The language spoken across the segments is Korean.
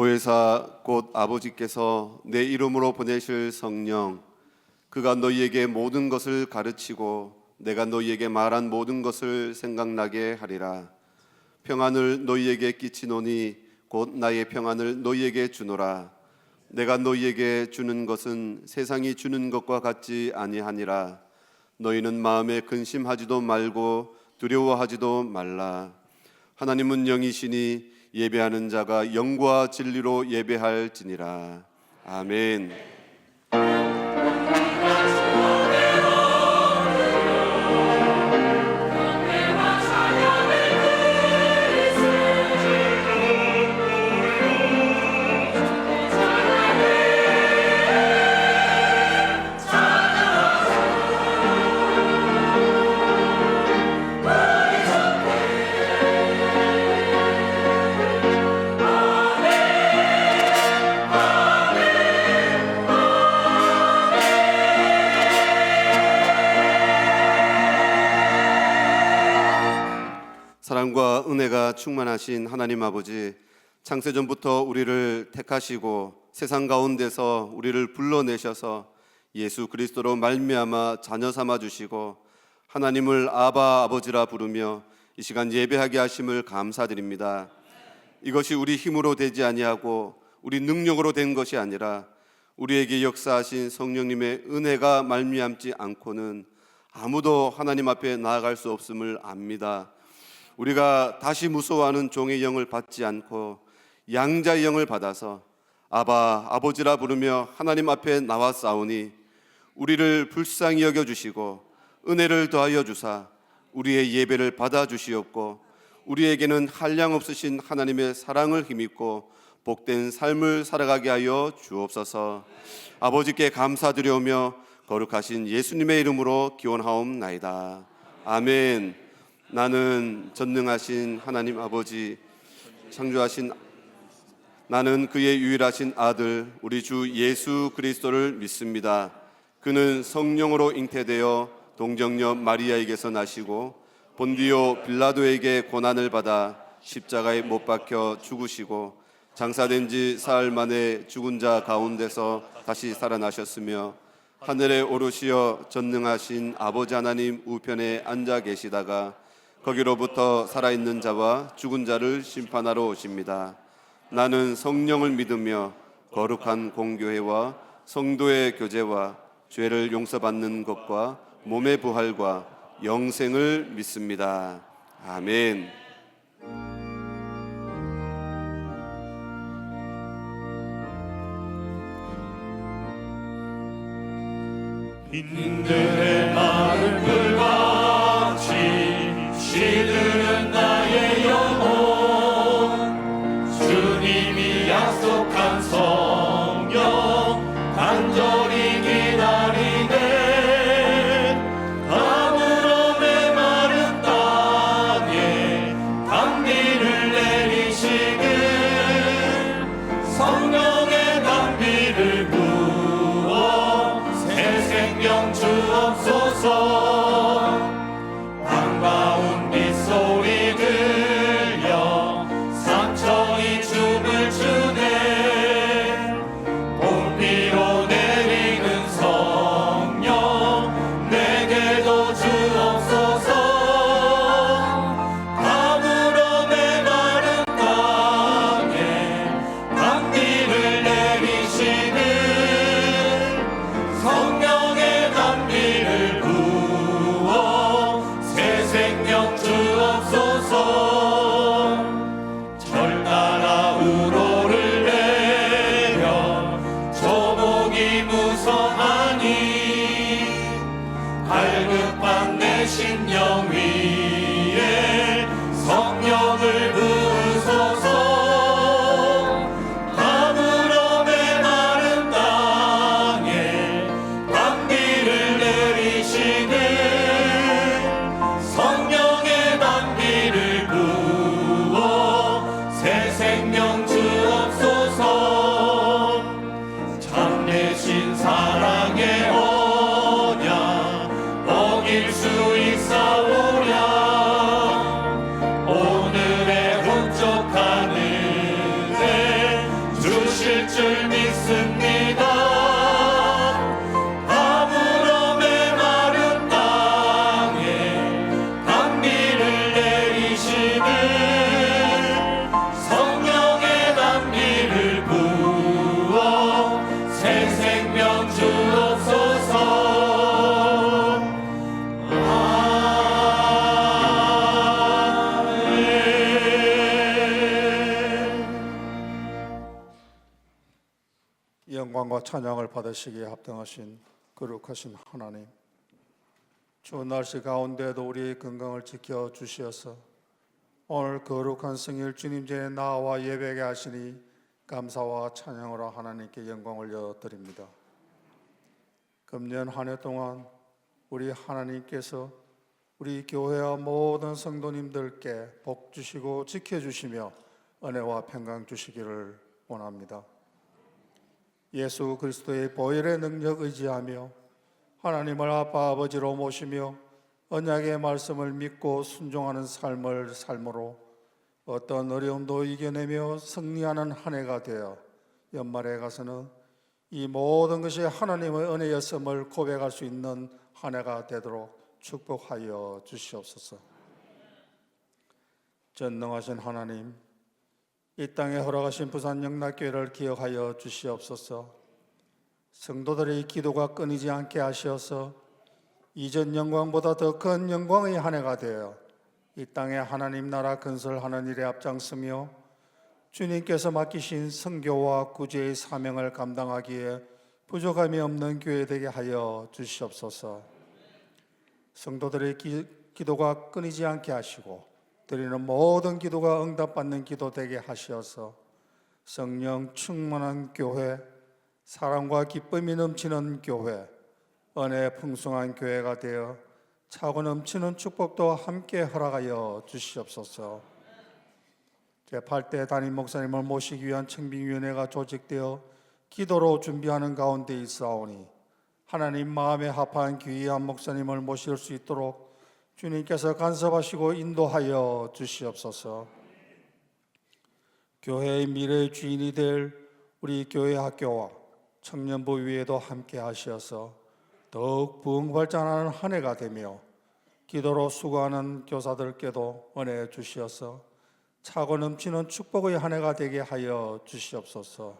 보혜사 곧 아버지께서 내 이름으로 보내실 성령, 그가 너희에게 모든 것을 가르치고 내가 너희에게 말한 모든 것을 생각나게 하리라. 평안을 너희에게 끼치노니 곧 나의 평안을 너희에게 주노라. 내가 너희에게 주는 것은 세상이 주는 것과 같지 아니하니라. 너희는 마음에 근심하지도 말고 두려워하지도 말라. 하나님은 영이시니 예배하는 자가 영과 진리로 예배할지니라. 아멘. 사랑과 은혜가 충만하신 하나님 아버지, 창세전부터 우리를 택하시고 세상 가운데서 우리를 불러내셔서 예수 그리스도로 말미암아 자녀 삼아 주시고 하나님을 아바 아버지라 부르며 이 시간 예배하게 하심을 감사드립니다. 이것이 우리 힘으로 되지 아니하고 우리 능력으로 된 것이 아니라 우리에게 역사하신 성령님의 은혜가 말미암지 않고는 아무도 하나님 앞에 나아갈 수 없음을 압니다. 우리가 다시 무서워하는 종의 영을 받지 않고 양자의 영을 받아서 아바 아버지라 부르며 하나님 앞에 나왔사오니 우리를 불쌍히 여겨주시고 은혜를 더하여 주사 우리의 예배를 받아주시옵고 우리에게는 한량없으신 하나님의 사랑을 힘입고 복된 삶을 살아가게 하여 주옵소서. 아버지께 감사드려오며 거룩하신 예수님의 이름으로 기원하옵나이다. 아멘. 나는 전능하신 하나님 아버지, 창조하신 나는 그의 유일하신 아들 우리 주 예수 그리스도를 믿습니다. 그는 성령으로 잉태되어 동정녀 마리아에게서 나시고 본디오 빌라도에게 고난을 받아 십자가에 못 박혀 죽으시고 장사된 지 사흘 만에 죽은 자 가운데서 다시 살아나셨으며 하늘에 오르시어 전능하신 아버지 하나님 우편에 앉아 계시다가 거기로부터 살아있는 자와 죽은 자를 심판하러 오십니다. 나는 성령을 믿으며 거룩한 공교회와 성도의 교제와 죄를 용서받는 것과 몸의 부활과 영생을 믿습니다. 아멘. 빈들의 마른 물같이 시들은 나의 영혼, 주님이 약속한 성령 간절히 기다리네. 아무런 메마른 땅에 단비를 내리시길 성령의 단비를 부어 새 생명 주옵소서. 반가운 빗소리 들려 산청이 춤을 추네. 봄비로 내리는 성령 내게도 주옵소서. 아무런 메마른 땅에 단비를 내리시는 성령의 단비를 부어 찬양을 받으시기에 합당하신 거룩하신 하나님, 추운 날씨 가운데도 우리의 건강을 지켜 주시어서 오늘 거룩한 성일 주님 전에 나와 예배하게 하시니 감사와 찬양으로 하나님께 영광을 올려드립니다. 금년 한 해 동안 우리 하나님께서 우리 교회와 모든 성도님들께 복 주시고 지켜주시며 은혜와 평강 주시기를 원합니다. 예수 그리스도의 보혈의 능력 의지하며 하나님을 아빠 아버지로 모시며 언약의 말씀을 믿고 순종하는 삶을 삶으로 어떤 어려움도 이겨내며 승리하는 한 해가 되어 연말에 가서는 이 모든 것이 하나님의 은혜였음을 고백할 수 있는 한 해가 되도록 축복하여 주시옵소서. 전능하신 하나님, 이 땅에 허락하신 부산 영락교회를 기억하여 주시옵소서. 성도들의 기도가 끊이지 않게 하시어서 이전 영광보다 더 큰 영광의 한 해가 되어 이 땅에 하나님 나라 건설하는 일에 앞장서며 주님께서 맡기신 선교와 구제의 사명을 감당하기에 부족함이 없는 교회 되게 하여 주시옵소서. 성도들의 기도가 끊이지 않게 하시고 드리는 모든 기도가 응답받는 기도 되게 하시어서 성령 충만한 교회, 사랑과 기쁨이 넘치는 교회, 은혜 풍성한 교회가 되어 차고 넘치는 축복도 함께 허락하여 주시옵소서. 제8대 담임 목사님을 모시기 위한 청빙위원회가 조직되어 기도로 준비하는 가운데 있사오니 하나님 마음에 합한 귀한 목사님을 모실 수 있도록 주님께서 간섭하시고 인도하여 주시옵소서. 교회의 미래의 주인이 될 우리 교회 학교와 청년부 위에도 함께 하시어서 더욱 부흥발전하는 한 해가 되며 기도로 수고하는 교사들께도 은혜 주시어서 차고 넘치는 축복의 한 해가 되게 하여 주시옵소서.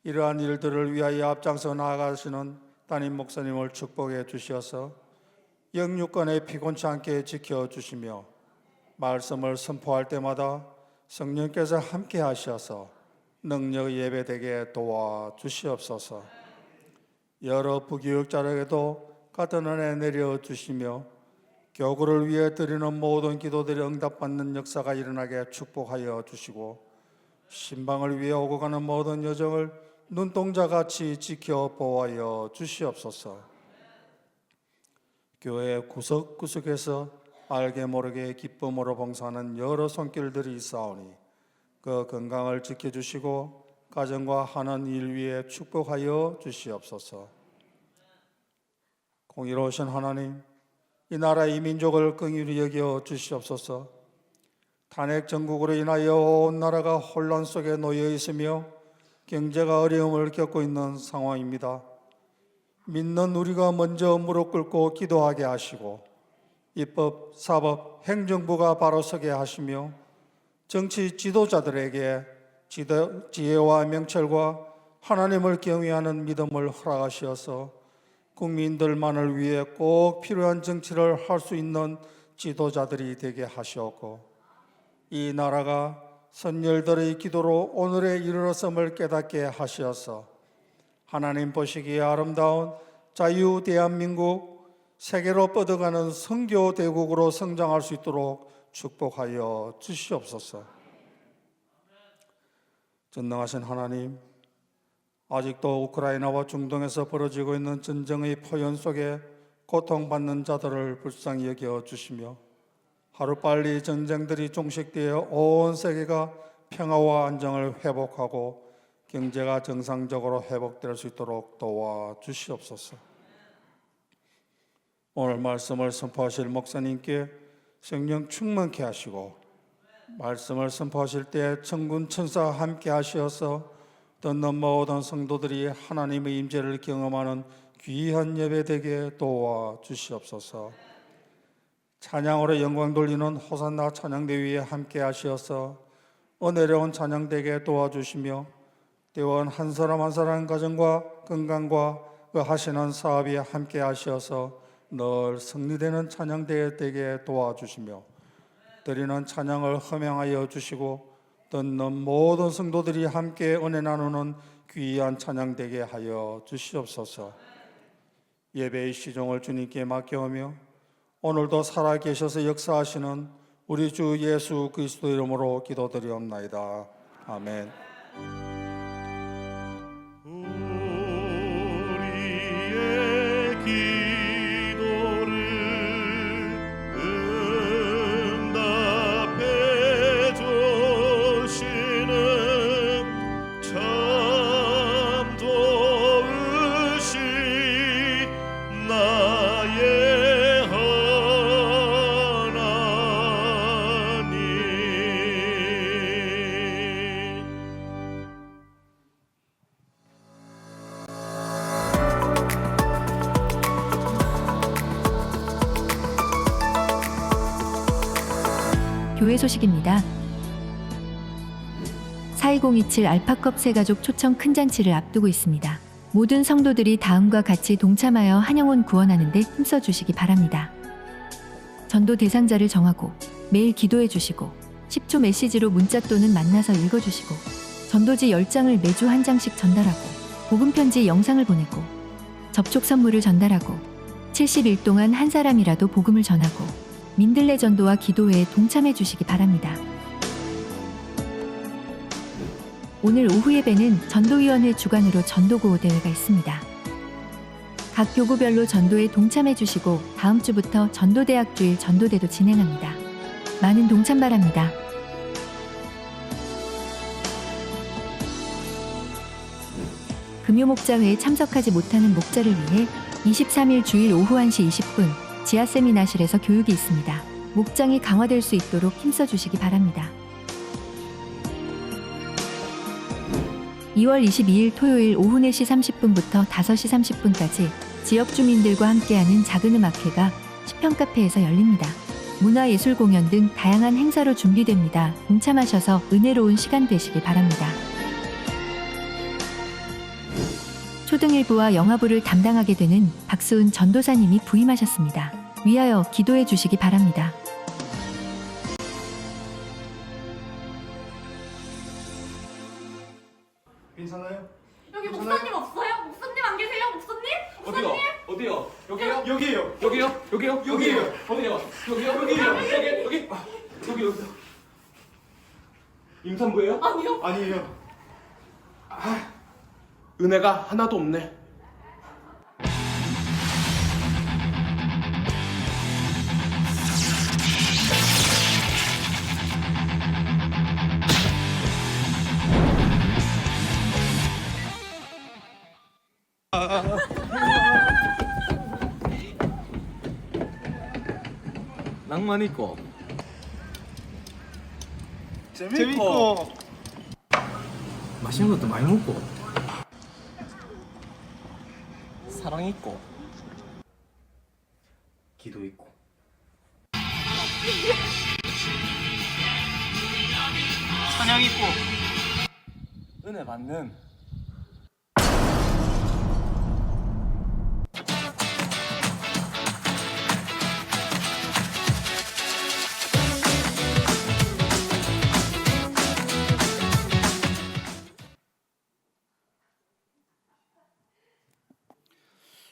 이러한 일들을 위하여 앞장서 나아가시는 담임 목사님을 축복해 주시어서 영육간에 피곤치 않게 지켜주시며 말씀을 선포할 때마다 성령께서 함께 하셔서 능력 예배되게 도와주시옵소서. 여러 부교육자에게도 같은 은혜 내려주시며 교구를 위해 드리는 모든 기도들이 응답받는 역사가 일어나게 축복하여 주시고 신방을 위해 오고 가는 모든 여정을 눈동자같이 지켜 보호하여 주시옵소서. 교회 구석구석에서 알게 모르게 기쁨으로 봉사하는 여러 손길들이 있사오니 그 건강을 지켜주시고 가정과 하는 일 위에 축복하여 주시옵소서. 공의로우신 하나님, 이 나라 이 민족을 긍휼히 여겨 주시옵소서. 탄핵 정국으로 인하여 온 나라가 혼란 속에 놓여 있으며 경제가 어려움을 겪고 있는 상황입니다. 믿는 우리가 먼저 무릎 꿇고 기도하게 하시고 입법, 사법, 행정부가 바로 서게 하시며 정치 지도자들에게 지혜와 명철과 하나님을 경외하는 믿음을 허락하시어서 국민들만을 위해 꼭 필요한 정치를 할 수 있는 지도자들이 되게 하시옵고 이 나라가 선열들의 기도로 오늘에 이르렀음을 깨닫게 하시어서 하나님 보시기에 아름다운 자유 대한민국, 세계로 뻗어가는 선교 대국으로 성장할 수 있도록 축복하여 주시옵소서. 전능하신 하나님, 아직도 우크라이나와 중동에서 벌어지고 있는 전쟁의 포연 속에 고통받는 자들을 불쌍히 여겨 주시며 하루빨리 전쟁들이 종식되어 온 세계가 평화와 안정을 회복하고 경제가 정상적으로 회복될 수 있도록 도와주시옵소서. 오늘 말씀을 선포하실 목사님께 성령 충만케 하시고 말씀을 선포하실 때 천군 천사 함께 하시어서 듣는 모든 성도들이 하나님의 임재를 경험하는 귀한 예배 되게 도와주시옵소서. 찬양으로 영광 돌리는 호산나 찬양대회에 함께 하시어서 은혜로운 찬양되게 도와주시며 대원 한 사람 한 사람 가정과 건강과 그 하시는 사업에 함께 하시어서 늘 승리되는 찬양대회 되게 도와주시며 드리는 찬양을 흠양하여 주시고 듣는 모든 성도들이 함께 은혜 나누는 귀한 찬양되게 하여 주시옵소서. 예배의 시종을 주님께 맡겨오며 오늘도 살아계셔서 역사하시는 우리 주 예수 그리스도 이름으로 기도드리옵나이다. 아멘. 우리의 기도를 응답해 주시는 참 좋으신 나의 하나님. 교회 소식입니다. 42027 알파컵 새가족 초청 큰 잔치를 앞두고 있습니다. 모든 성도들이 다음과 같이 동참하여 한영혼 구원하는 데 힘써 주시기 바랍니다. 전도 대상자를 정하고 매일 기도해 주시고 10초 메시지로 문자 또는 만나서 읽어 주시고 전도지 10장을 매주 한 장씩 전달하고 복음 편지 영상을 보내고 접촉 선물을 전달하고 70일 동안 한 사람이라도 복음을 전하고 민들레 전도와 기도회에 동참해 주시기 바랍니다. 오늘 오후 예배는 전도위원회 주관으로 전도구호 대회가 있습니다. 각 교구별로 전도에 동참해 주시고 다음 주부터 전도대학 주일 전도대도 진행합니다. 많은 동참 바랍니다. 금요목자회에 참석하지 못하는 목자를 위해 23일 주일 오후 1시 20분 지하 세미나실에서 교육이 있습니다. 목장이 강화될 수 있도록 힘써 주시기 바랍니다. 2월 22일 토요일 오후 4시 30분부터 5시 30분까지 지역 주민들과 함께하는 작은 음악회가 시평카페에서 열립니다. 문화예술 공연 등 다양한 행사로 준비됩니다. 동참하셔서 은혜로운 시간 되시길 바랍니다. 초등일부와 영화부를 담당하게 되는 박수은 전도사님이 부임하셨습니다. 위하여 기도해 주시기 바랍니다. 괜찮아요? 여기 목사님 없어요? 목사님 안 계세요? 목사님? 어디요? 목사님? 어디요? 여기요? 여기에요. 여기요? 여기요? 여기요. 어디요? 여기요? 여기? 여기. 임산부예요? 아니요. 아니에요. 은혜가 하나도 없네. 낭만 있고 재밌고 맛있는 것도 많이 먹고 사랑 있고 기도 있고 찬양 있고 은혜 받는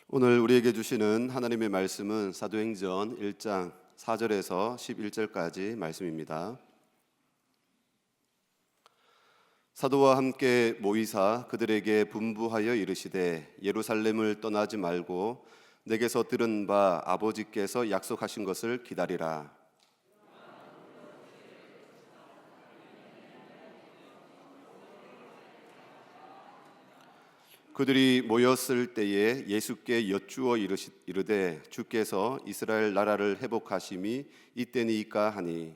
오늘 우리에게 주시는 하나님의 말씀은 사도행전 1장 4절에서 11절까지 말씀입니다. 사도와 함께 모이사 그들에게 분부하여 이르시되 예루살렘을 떠나지 말고 내게서 들은 바 아버지께서 약속하신 것을 기다리라. 그들이 모였을 때에 예수께 여쭈어 이르되 주께서 이스라엘 나라를 회복하심이 이때니이까 하니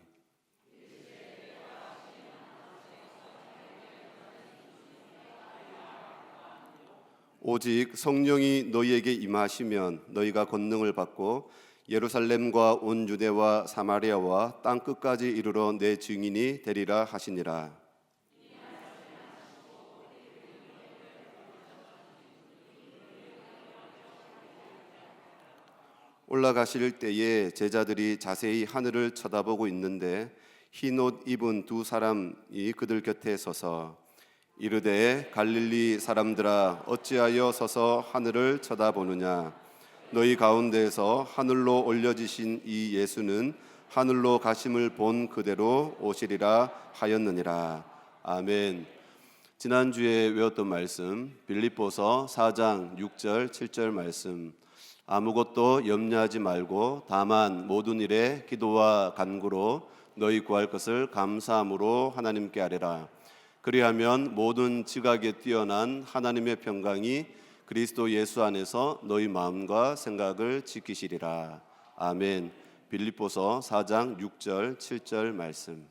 오직 성령이 너희에게 임하시면 너희가 권능을 받고 예루살렘과 온 유대와 사마리아와 땅 끝까지 이르러 내 증인이 되리라 하시니라. 올라가실 때에 제자들이 자세히 하늘을 쳐다보고 있는데 흰 옷 입은 두 사람이 그들 곁에 서서 이르되 갈릴리 사람들아 어찌하여 서서 하늘을 쳐다보느냐 너희 가운데에서 하늘로 올려지신 이 예수는 하늘로 가심을 본 그대로 오시리라 하였느니라. 아멘. 지난주에 외웠던 말씀 빌립보서 4장 6절 7절 말씀, 아무것도 염려하지 말고 다만 모든 일에 기도와 간구로 너희 구할 것을 감사함으로 하나님께 아뢰라. 그리하면 모든 지각에 뛰어난 하나님의 평강이 그리스도 예수 안에서 너희 마음과 생각을 지키시리라. 아멘. 빌립보서 4장 6절 7절 말씀.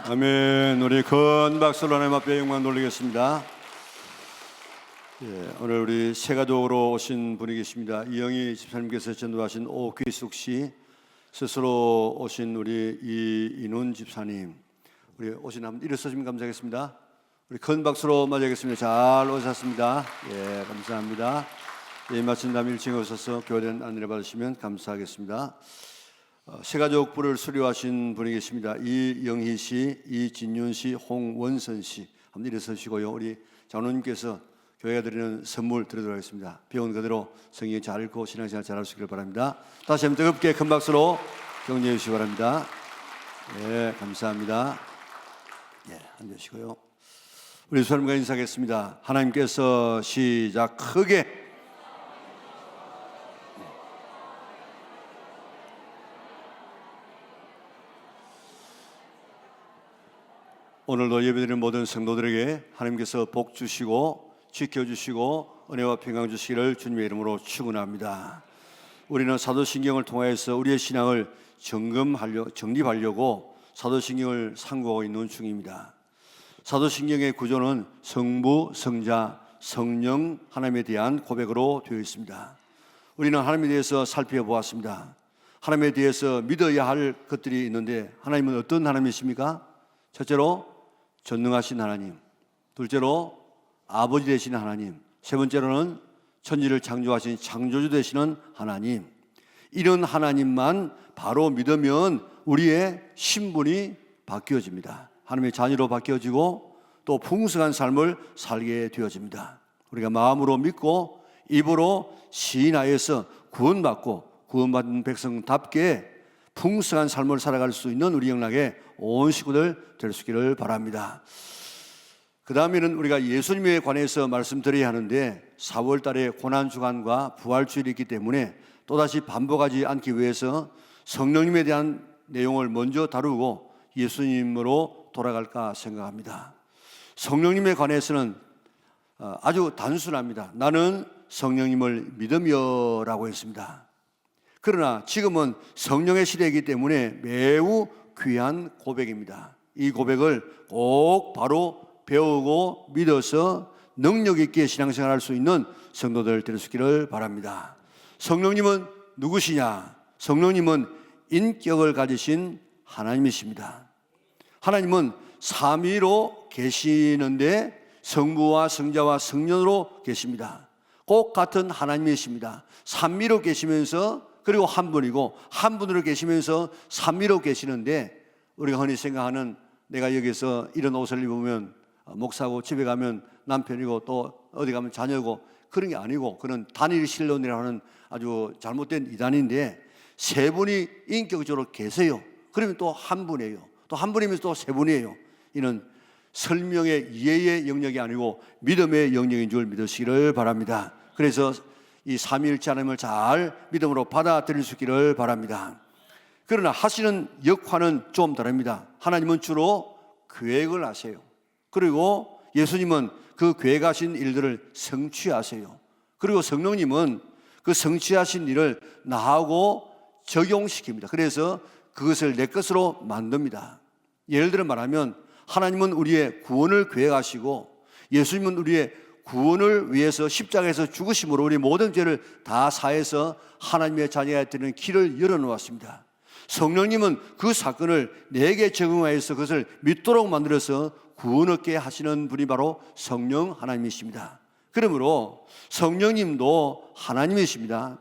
아멘. 우리 큰 박수로 하나님 앞에 영광 돌리겠습니다. 오늘 우리 새가족으로 오신 분이 계십니다. 이영희 집사님께서 전도하신 오귀숙 씨, 스스로 오신 우리 이인훈 집사님, 우리 오신 한번 일어서시면 감사하겠습니다. 우리 큰 박수로 맞이하겠습니다. 잘 오셨습니다. 예, 감사합니다. 예, 마친 다음 1층에 오셔서 교회된 안내를 받으시면 감사하겠습니다. 새가족부를 수료하신 분이 계십니다. 이영희 씨, 이진윤 씨, 홍원선 씨. 한번 일어서시고요. 우리 장로님께서 교회가 드리는 선물 드리도록 하겠습니다. 배운 그대로 성경 잘 읽고 신앙생활 잘할 수 있기를 바랍니다. 다시 한번 뜨겁게 큰 박수로 격려해 주시기 바랍니다. 네, 감사합니다. 예, 앉으시고요. 우리 수사님과 인사하겠습니다. 하나님께서 시작 크게 오늘도 예배드리는 모든 성도들에게 하나님께서 복 주시고 지켜주시고 은혜와 평강 주시기를 주님의 이름으로 축원합니다. 우리는 사도신경을 통하여서 우리의 신앙을 정립하려고 사도신경을 상고하고 있는 중입니다. 사도신경의 구조는 성부, 성자, 성령 하나님에 대한 고백으로 되어 있습니다. 우리는 하나님에 대해서 살펴보았습니다. 하나님에 대해서 믿어야 할 것들이 있는데 하나님은 어떤 하나님이십니까? 첫째로 전능하신 하나님, 둘째로 아버지 되시는 하나님, 세 번째로는 천지를 창조하신 창조주 되시는 하나님. 이런 하나님만 바로 믿으면 우리의 신분이 바뀌어집니다. 하나님의 자녀로 바뀌어지고 또 풍성한 삶을 살게 되어집니다. 우리가 마음으로 믿고 입으로 시인하여서 구원받은 백성답게 풍성한 삶을 살아갈 수 있는 우리 영락의 온 식구들 될 수 있기를 바랍니다. 그 다음에는 우리가 예수님에 관해서 말씀드려야 하는데 4월 달에 고난주간과 부활주일이 있기 때문에 또다시 반복하지 않기 위해서 성령님에 대한 내용을 먼저 다루고 예수님으로 돌아갈까 생각합니다. 성령님에 관해서는 아주 단순합니다. 나는 성령님을 믿으며라고 했습니다. 그러나 지금은 성령의 시대이기 때문에 매우 귀한 고백입니다. 이 고백을 꼭 바로 배우고 믿어서 능력 있게 신앙생활할 수 있는 성도들 될 수 있기를 바랍니다. 성령님은 누구시냐? 성령님은 인격을 가지신 하나님이십니다. 하나님은 삼위로 계시는데 성부와 성자와 성령으로 계십니다. 꼭 같은 하나님이십니다. 삼위로 계시면서 그리고 한 분이고 한 분으로 계시면서 삼위로 계시는데 우리가 흔히 생각하는 내가 여기서 이런 옷을 입으면 목사고 집에 가면 남편이고 또 어디 가면 자녀고 그런 게 아니고 그런 단일 신론이라고 하는 아주 잘못된 이단인데 세 분이 인격적으로 계세요. 그러면 또 한 분이에요. 또 한 분이면 또 세 분이에요. 이는 설명의 이해의 영역이 아니고 믿음의 영역인 줄 믿으시기를 바랍니다. 그래서 이 삼위일체 하나님을 잘 믿음으로 받아들일 수 있기를 바랍니다. 그러나 하시는 역할은 좀 다릅니다. 하나님은 주로 계획을 하세요. 그리고 예수님은 그 계획하신 일들을 성취하세요. 그리고 성령님은 그 성취하신 일을 나하고 적용시킵니다. 그래서 그것을 내 것으로 만듭니다. 예를 들어 말하면 하나님은 우리의 구원을 계획하시고 예수님은 우리의 구원을 위해서 십자가에서 죽으심으로 우리 모든 죄를 다 사해서 하나님의 자녀가 되는 길을 열어놓았습니다. 성령님은 그 사건을 내게 적용하여서 그것을 믿도록 만들어서 구원 얻게 하시는 분이 바로 성령 하나님이십니다. 그러므로 성령님도 하나님이십니다.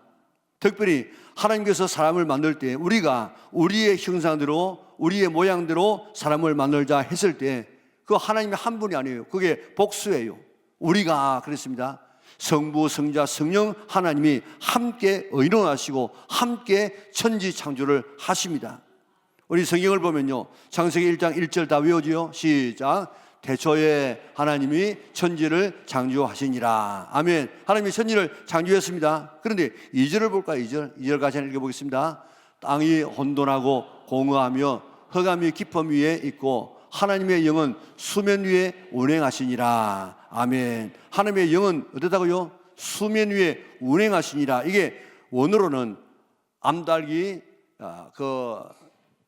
특별히 하나님께서 사람을 만들 때 우리가 우리의 형상대로 우리의 모양대로 사람을 만들자 했을 때 그 하나님이 한 분이 아니에요. 그게 복수예요. 우리가 그랬습니다. 성부, 성자, 성령 하나님이 함께 의논하시고 함께 천지 창조를 하십니다. 우리 성경을 보면요, 창세기 1장 1절 다 외워지요. 시작. 태초에 하나님이 천지를 창조하시니라. 아멘. 하나님이 천지를 창조했습니다. 그런데 2절을 볼까요? 2절 같이 읽어보겠습니다. 땅이 혼돈하고 공허하며 흑암이 깊음 위에 있고 하나님의 영은 수면 위에 운행하시니라. 아멘. 하나님의 영은 어떻다고요? 수면 위에 운행하시니라. 이게 원어로는 암달기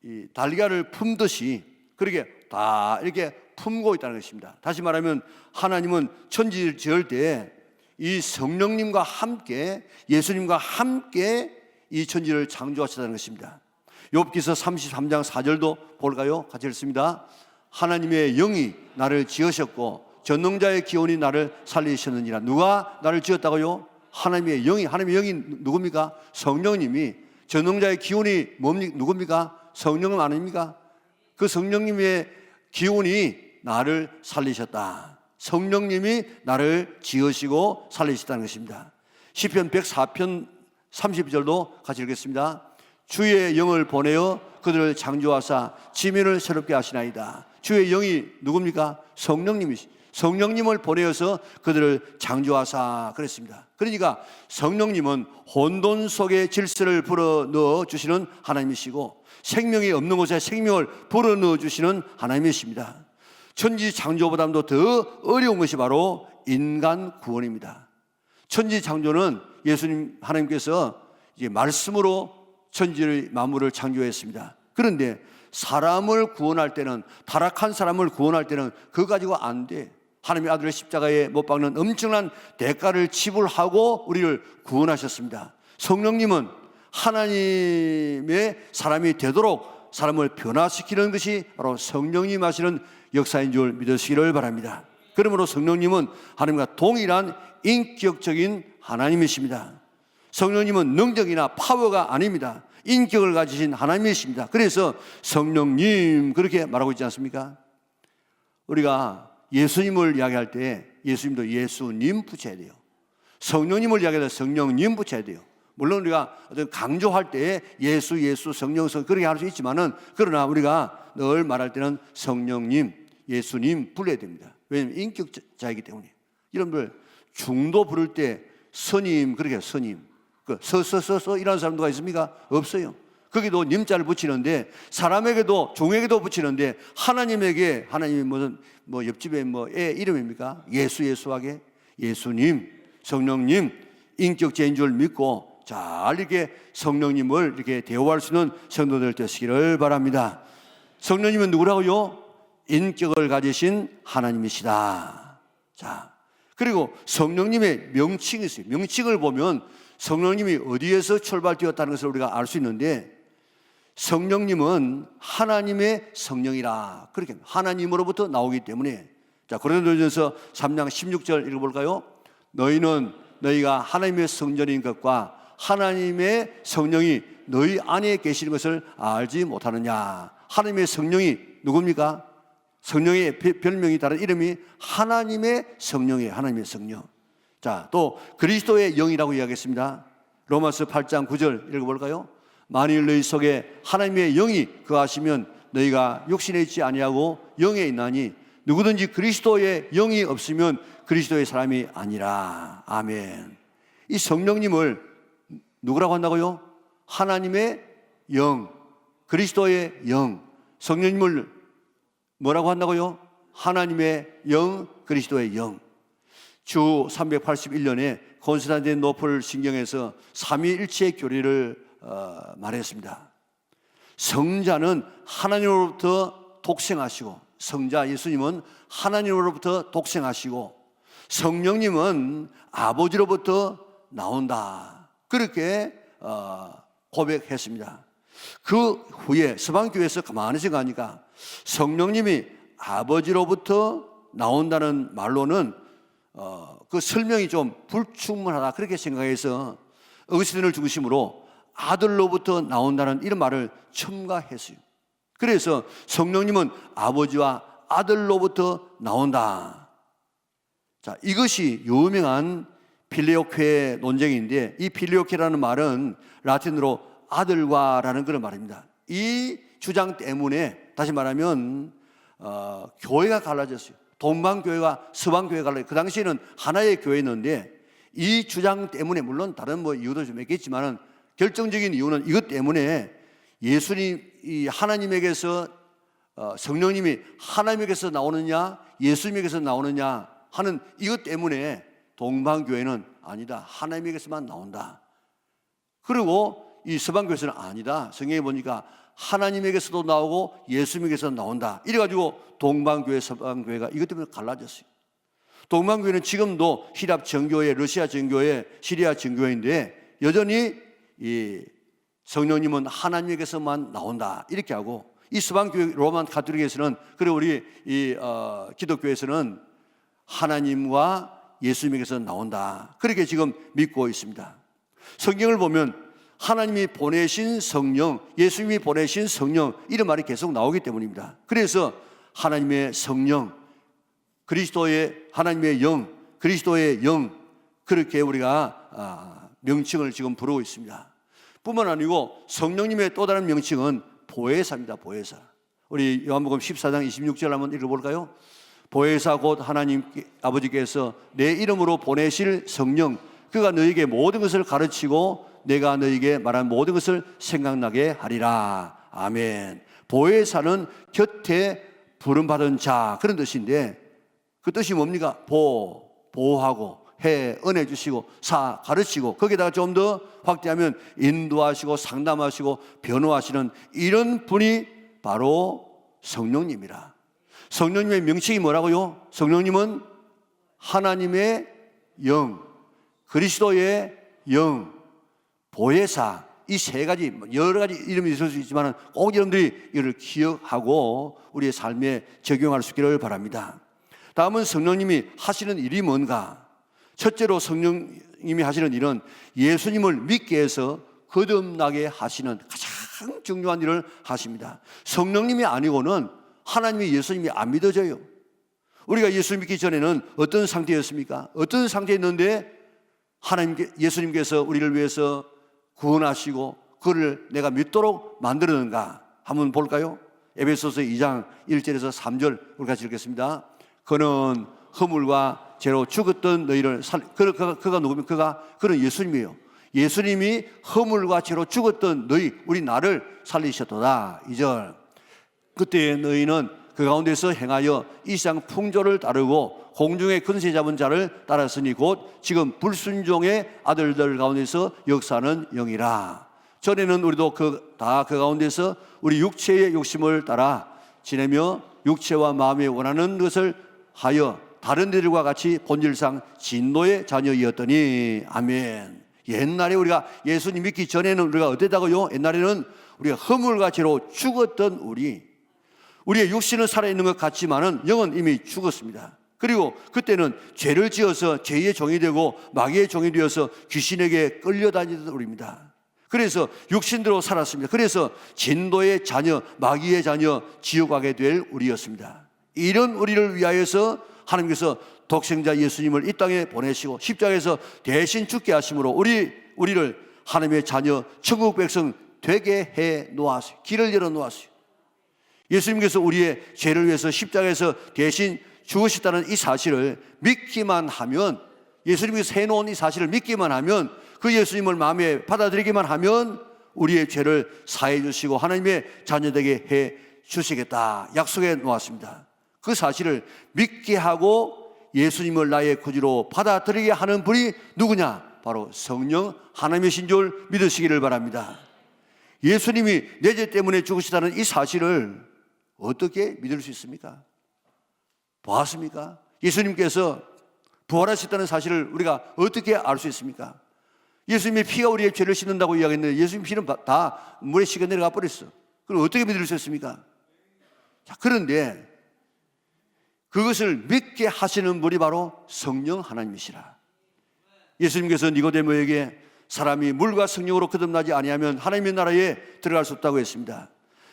이 달걀을 품듯이 그렇게 다 이렇게 품고 있다는 것입니다. 다시 말하면 하나님은 천지를 지을 때 이 성령님과 함께 예수님과 함께 이 천지를 창조하셨다는 것입니다. 욥기서 33장 4절도 볼까요? 같이 읽습니다. 하나님의 영이 나를 지으셨고 전능자의 기운이 나를 살리셨느니라. 누가 나를 지었다고요? 하나님의 영이 누굽니까? 성령님이. 전능자의 기운이 누굽니까? 성령님 아닙니까? 그 성령님의 기운이 나를 살리셨다. 성령님이 나를 지으시고 살리셨다는 것입니다. 시편 104편 30절도 같이 읽겠습니다. 주의 영을 보내어 그들을 창조하사 지면을 새롭게 하시나이다. 주의 영이 누굽니까? 성령님을 보내어서 그들을 창조하사 그랬습니다. 그러니까 성령님은 혼돈 속에 질서를 불어넣어 주시는 하나님이시고 생명이 없는 곳에 생명을 불어넣어 주시는 하나님이십니다. 천지 창조보다도 더 어려운 것이 바로 인간 구원입니다. 천지 창조는 예수님 하나님께서 이제 말씀으로 천지를 만물을 창조했습니다. 그런데 사람을 구원할 때는, 타락한 사람을 구원할 때는 그거 가지고 안 돼. 하나님의 아들을 십자가에 못 박는 엄청난 대가를 지불하고 우리를 구원하셨습니다. 성령님은 하나님의 사람이 되도록 사람을 변화시키는 것이 바로 성령님 하시는 역사인 줄 믿으시기를 바랍니다. 그러므로 성령님은 하나님과 동일한 인격적인 하나님이십니다. 성령님은 능력이나 파워가 아닙니다. 인격을 가지신 하나님이십니다. 그래서 성령님 그렇게 말하고 있지 않습니까? 우리가 예수님을 이야기할 때 예수님도 예수님 붙여야 돼요. 성령님을 이야기할 때 성령님 붙여야 돼요. 물론 우리가 어떤 강조할 때 예수, 성령 그렇게 할 수 있지만은, 그러나 우리가 늘 말할 때는 성령님, 예수님 불러야 됩니다. 왜냐하면 인격자이기 때문에. 여러분들 중도 부를 때 스님 그렇게 스님, 이라는 사람 누가 있습니까? 없어요. 거기도 님자를 붙이는데, 사람에게도 종에게도 붙이는데, 하나님에게, 하나님이 무슨 옆집에 애 이름입니까? 예수하게 예수님, 성령님 인격체인 줄 믿고 잘 이렇게 성령님을 이렇게 대우할 수 있는 성도들 되시기를 바랍니다. 성령님은 누구라고요? 인격을 가지신 하나님이시다. 자, 그리고 성령님의 명칭이 있어요. 명칭을 보면 성령님이 어디에서 출발되었다는 것을 우리가 알 수 있는데, 성령님은 하나님의 성령이라, 그렇게 하나님으로부터 나오기 때문에. 자, 고린도전서 3장 16절 읽어볼까요? 너희가 하나님의 성전인 것과 하나님의 성령이 너희 안에 계시는 것을 알지 못하느냐. 하나님의 성령이 누굽니까? 성령의 별명이 다른 이름이 하나님의 성령이에요. 하나님의 성령. 자, 또 그리스도의 영이라고 이야기했습니다. 로마서 8장 9절 읽어볼까요? 만일 너희 속에 하나님의 영이 거하시면 너희가 육신에 있지 아니하고 영에 있나니 누구든지 그리스도의 영이 없으면 그리스도의 사람이 아니라. 아멘. 이 성령님을 누구라고 한다고요? 하나님의 영, 그리스도의 영. 성령님을 뭐라고 한다고요? 하나님의 영, 그리스도의 영. 주 381년에 콘스탄티노플 신경에서 삼위일체의 교리를 말했습니다. 성자는 하나님으로부터 독생하시고, 성자 예수님은 하나님으로부터 독생하시고, 성령님은 아버지로부터 나온다. 그렇게 고백했습니다. 그 후에 서방교회에서 가만히 생각하니까 성령님이 아버지로부터 나온다는 말로는 그 설명이 좀 불충분하다 그렇게 생각해서 어거스틴을 중심으로 아들로부터 나온다는 이런 말을 첨가했어요. 그래서 성령님은 아버지와 아들로부터 나온다. 자, 이것이 유명한 필레오케 논쟁인데, 이 필레오케라는 말은 라틴어로 아들과라는 그런 말입니다. 이 주장 때문에 다시 말하면 교회가 갈라졌어요. 동방교회가 서방교회가 갈라졌어요. 그 당시에는 하나의 교회였는데, 이 주장 때문에, 물론 다른 이유도 좀 있겠지만은 결정적인 이유는 이것 때문에 예수님, 이 하나님에게서 성령님이 하나님에게서 나오느냐 예수님에게서 나오느냐 하는 이것 때문에 동방교회는 아니다, 하나님에게서만 나온다. 그리고 이 서방교회에서는 아니다, 성경에 보니까 하나님에게서도 나오고 예수님에게서 나온다. 이래가지고 동방교회 서방교회가 이것 때문에 갈라졌어요. 동방교회는 지금도 히랍 정교회, 러시아 정교회, 시리아 정교회인데 여전히 이 성령님은 하나님에게서만 나온다 이렇게 하고, 이 서방교회 로만 가톨릭에서는, 그리고 우리 이 기독교에서는 하나님과 예수님에게서 나온다. 그렇게 지금 믿고 있습니다. 성경을 보면 하나님이 보내신 성령, 예수님이 보내신 성령 이런 말이 계속 나오기 때문입니다. 그래서 하나님의 성령, 그리스도의 하나님의 영, 그리스도의 영 그렇게 우리가 명칭을 지금 부르고 있습니다. 뿐만 아니고 성령님의 또 다른 명칭은 보혜사입니다. 보혜사. 우리 요한복음 14장 26절 한번 읽어볼까요? 보혜사 곧 하나님 아버지께서 내 이름으로 보내실 성령 그가 너에게 모든 것을 가르치고 내가 너에게 말한 모든 것을 생각나게 하리라. 아멘. 보혜사는 곁에 부름받은 자 그런 뜻인데 그 뜻이 뭡니까? 보호하고 해 은혜 주시고 사 가르치고 거기다가 좀 더 확대하면 인도하시고 상담하시고 변호하시는 이런 분이 바로 성령님이라. 성령님의 명칭이 뭐라고요? 성령님은 하나님의 영, 그리스도의 영, 보혜사 이 세 가지 여러 가지 이름이 있을 수 있지만 꼭 여러분들이 이를 기억하고 우리의 삶에 적용할 수 있기를 바랍니다. 다음은 성령님이 하시는 일이 뭔가? 첫째로 성령님이 하시는 일은 예수님을 믿게 해서 거듭나게 하시는 가장 중요한 일을 하십니다. 성령님이 아니고는 하나님이 예수님이 안 믿어져요. 우리가 예수 믿기 전에는 어떤 상태였습니까? 어떤 상태였는데 예수님께서 우리를 위해서 구원하시고 그를 내가 믿도록 만들었는가? 한번 볼까요? 에베소서 2장 1절에서 3절 우리 같이 읽겠습니다. 그는 허물과 죄로 죽었던 너희를 그가 누구면 그는 예수님이에요. 예수님이 허물과 죄로 죽었던 우리 나를 살리셨도다. 2절. 그때 너희는 그 가운데서 행하여 이 세상 풍조를 따르고 공중의 근세 잡은 자를 따랐으니 곧 지금 불순종의 아들들 가운데서 역사하는 영이라. 전에는 우리도 다 그 가운데서 우리 육체의 욕심을 따라 지내며 육체와 마음에 원하는 것을 하여 다른 데들과 같이 본질상 진노의 자녀이었더니 아멘. 옛날에 우리가 예수님 믿기 전에는 우리가 어땠다고요? 옛날에는 우리가 허물과 죄로 죽었던 우리의 육신은 살아있는 것 같지만은 영은 이미 죽었습니다. 그리고 그때는 죄를 지어서 죄의 종이 되고 마귀의 종이 되어서 귀신에게 끌려다니던 우리입니다. 그래서 육신대로 살았습니다. 그래서 진도의 자녀, 마귀의 자녀, 지옥 가게 될 우리였습니다. 이런 우리를 위하여서 하나님께서 독생자 예수님을 이 땅에 보내시고 십자가에서 대신 죽게 하심으로 우리를 하나님의 자녀, 천국 백성 되게 해 놓았어요. 길을 열어 놓았어요. 예수님께서 우리의 죄를 위해서 십자가에서 대신 죽으셨다는 이 사실을 믿기만 하면, 예수님께서 해놓은 이 사실을 믿기만 하면, 그 예수님을 마음에 받아들이기만 하면 우리의 죄를 사해 주시고 하나님의 자녀되게 해 주시겠다 약속해 놓았습니다. 그 사실을 믿게 하고 예수님을 나의 구주로 받아들이게 하는 분이 누구냐? 바로 성령 하나님이신 줄 믿으시기를 바랍니다. 예수님이 내 죄 때문에 죽으시다는 이 사실을 어떻게 믿을 수 있습니까? 보았습니까? 예수님께서 부활하셨다는 사실을 우리가 어떻게 알 수 있습니까? 예수님의 피가 우리의 죄를 씻는다고 이야기했는데 예수님 피는 다 물에 식어 내려가 버렸어. 그럼 어떻게 믿을 수 있습니까? 자, 그런데 그것을 믿게 하시는 분이 바로 성령 하나님이시라. 예수님께서 니고데모에게 사람이 물과 성령으로 거듭나지 아니하면 하나님의 나라에 들어갈 수 없다고 했습니다.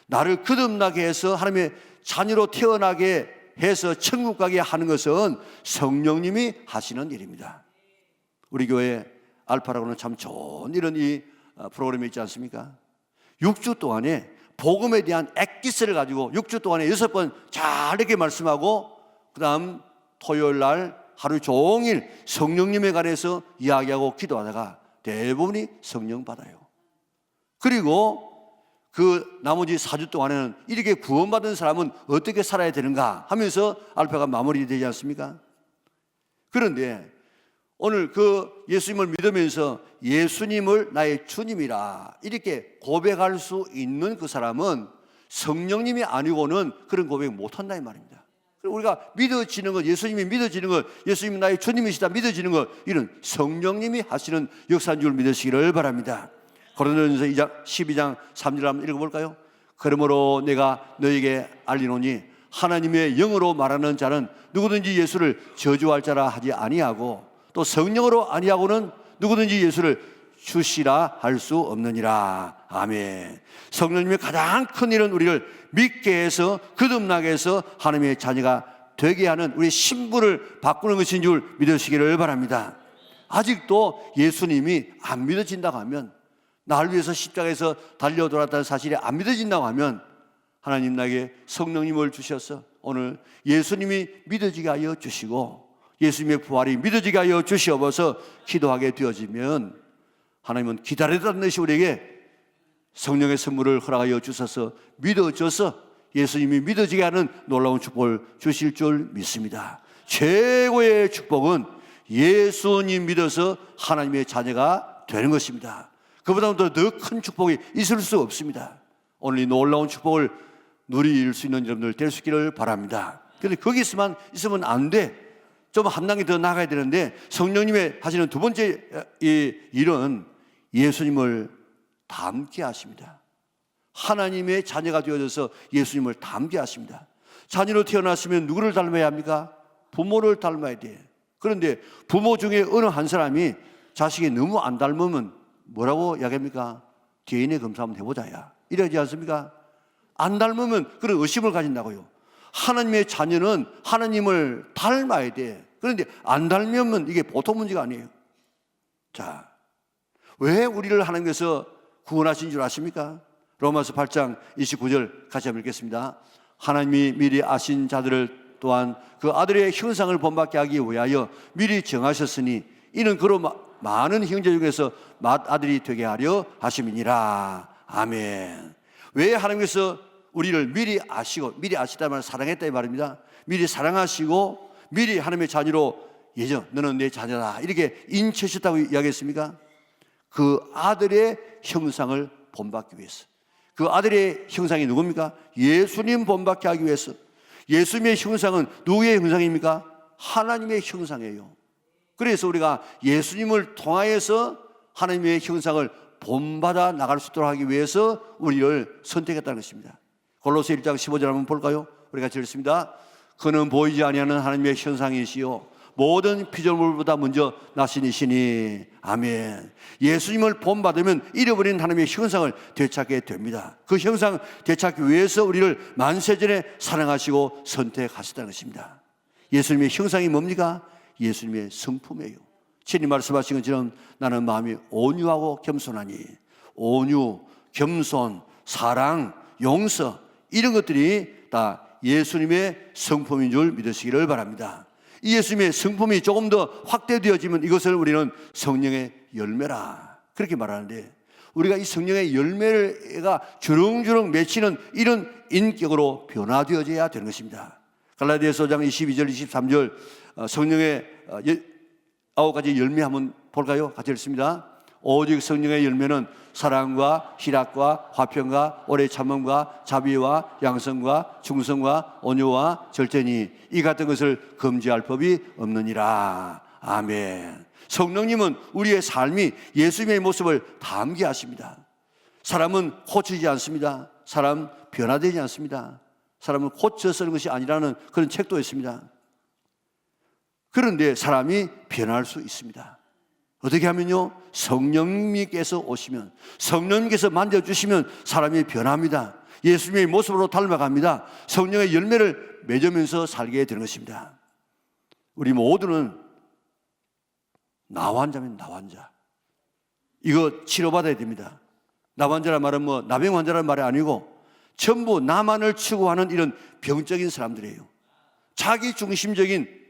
나를 거듭나게 해서 하나님의 자녀로 태어나게 해서 천국 가게 하는 것은 성령님이 하시는 일입니다. 우리 교회 알파라고는 참 좋은 이런 이 프로그램이 있지 않습니까? 6주 동안에 복음에 대한 엑기스를 가지고 6주 동안에 6번 잘 이렇게 말씀하고 그 다음 토요일 날 하루 종일 성령님에 관해서 이야기하고 기도하다가 대부분이 성령 받아요. 그리고 그 나머지 4주 동안에는 이렇게 구원받은 사람은 어떻게 살아야 되는가 하면서 알파가 마무리되지 않습니까? 그런데 오늘 그 예수님을 믿으면서 예수님을 나의 주님이라 이렇게 고백할 수 있는 그 사람은 성령님이 아니고는 그런 고백 못한다 이 말입니다. 우리가 믿어지는 것, 예수님이 믿어지는 것, 예수님이 나의 주님이시다 믿어지는 것, 이런 성령님이 하시는 역사인 줄 믿으시기를 바랍니다. 고린도전서 12장 3절 한번 읽어볼까요? 그러므로 내가 너에게 알리노니 하나님의 영으로 말하는 자는 누구든지 예수를 저주할 자라 하지 아니하고 또 성령으로 아니하고는 누구든지 예수를 주시라 할 수 없느니라. 아멘. 성령님의 가장 큰 일은 우리를 믿게 해서 거듭나게 해서 하나님의 자녀가 되게 하는 우리의 신분을 바꾸는 것인 줄 믿으시기를 바랍니다. 아직도 예수님이 안 믿어진다고 하면, 나를 위해서 십자가에서 달려 돌아왔다는 사실이 안 믿어진다고 하면 하나님 나에게 성령님을 주셔서 오늘 예수님이 믿어지게 하여 주시고 예수님의 부활이 믿어지게 하여 주시옵소서 기도하게 되어지면 하나님은 기다리던 듯이 우리에게 성령의 선물을 허락하여 주셔서 믿어져서 예수님이 믿어지게 하는 놀라운 축복을 주실 줄 믿습니다. 최고의 축복은 예수님 믿어서 하나님의 자녀가 되는 것입니다. 그보다 더 큰 축복이 있을 수 없습니다. 오늘 이 놀라운 축복을 누릴 수 있는 여러분들 될 수 있기를 바랍니다. 그런데 거기서만 있으면 안 돼. 좀 한 단계 더 나가야 되는데 성령님의 하시는 두 번째 일은 예수님을 닮게 하십니다. 하나님의 자녀가 되어져서 예수님을 닮게 하십니다. 자녀로 태어났으면 누구를 닮아야 합니까? 부모를 닮아야 돼. 그런데 부모 중에 어느 한 사람이 자식이 너무 안 닮으면 뭐라고 이야기합니까? DNA 검사 한번 해보자야. 이러지 않습니까? 안 닮으면 그런 의심을 가진다고요. 하나님의 자녀는 하나님을 닮아야 돼. 그런데 안 닮으면 이게 보통 문제가 아니에요. 자, 왜 우리를 하나님께서 구원하신 줄 아십니까? 로마서 8장 29절 같이 한번 읽겠습니다. 하나님이 미리 아신 자들을 또한 그 아들의 형상을 본받게 하기 위하여 미리 정하셨으니 이는 그로 많은 형제 중에서 맏아들이 되게 하려 하심이니라. 아멘. 왜 하나님께서 우리를 미리 아시고, 미리 아시다는 말은 사랑했다 이 말입니다. 미리 사랑하시고 미리 하나님의 자녀로 예전 너는 내 자녀다 이렇게 인치셨다고 이야기했습니까? 그 아들의 형상을 본받기 위해서. 그 아들의 형상이 누굽니까? 예수님 본받게 하기 위해서. 예수님의 형상은 누구의 형상입니까? 하나님의 형상이에요. 그래서 우리가 예수님을 통하여서 하나님의 형상을 본받아 나갈 수 있도록 하기 위해서 우리를 선택했다는 것입니다. 골로새 1장 15절 한번 볼까요? 우리가 읽습니다. 그는 보이지 아니하는 하나님의 형상이시요 모든 피조물보다 먼저 나신이시니. 아멘. 예수님을 본받으면 잃어버린 하나님의 형상을 되찾게 됩니다. 그 형상 되찾기 위해서 우리를 만세전에 사랑하시고 선택하셨다는 것입니다. 예수님의 형상이 뭡니까? 예수님의 성품이에요. 친히 말씀하신 것처럼 나는 마음이 온유하고 겸손하니. 온유, 겸손, 사랑, 용서 이런 것들이 다 예수님의 성품인 줄 믿으시기를 바랍니다. 이 예수님의 성품이 조금 더 확대되어지면 이것을 우리는 성령의 열매라 그렇게 말하는데, 우리가 이 성령의 열매가 주렁주렁 맺히는 이런 인격으로 변화되어져야 되는 것입니다. 갈라디아서 5장 22절 23절 성령의 9가지 열매 한번 볼까요? 같이 읽습니다. 오직 성령의 열매는 사랑과 희락과 화평과 오래 참음과 자비와 양성과 충성과 온유와 절제니 이 같은 것을 금지할 법이 없느니라. 아멘. 성령님은 우리의 삶이 예수님의 모습을 담게 하십니다. 사람은 고치지 않습니다. 사람 변화되지 않습니다. 사람은 고쳐 쓰는 것이 아니라는 그런 책도 있습니다. 그런데 사람이 변할 수 있습니다. 어떻게 하면요? 성령님께서 오시면, 성령님께서 만져주시면 사람이 변합니다. 예수님의 모습으로 닮아갑니다. 성령의 열매를 맺으면서 살게 되는 것입니다. 우리 모두는 나환자면 나환자. 이거 치료받아야 됩니다. 나환자란 말은 뭐 나병 환자라는 말이 아니고 전부 나만을 추구하는 이런 병적인 사람들이에요. 자기 중심적인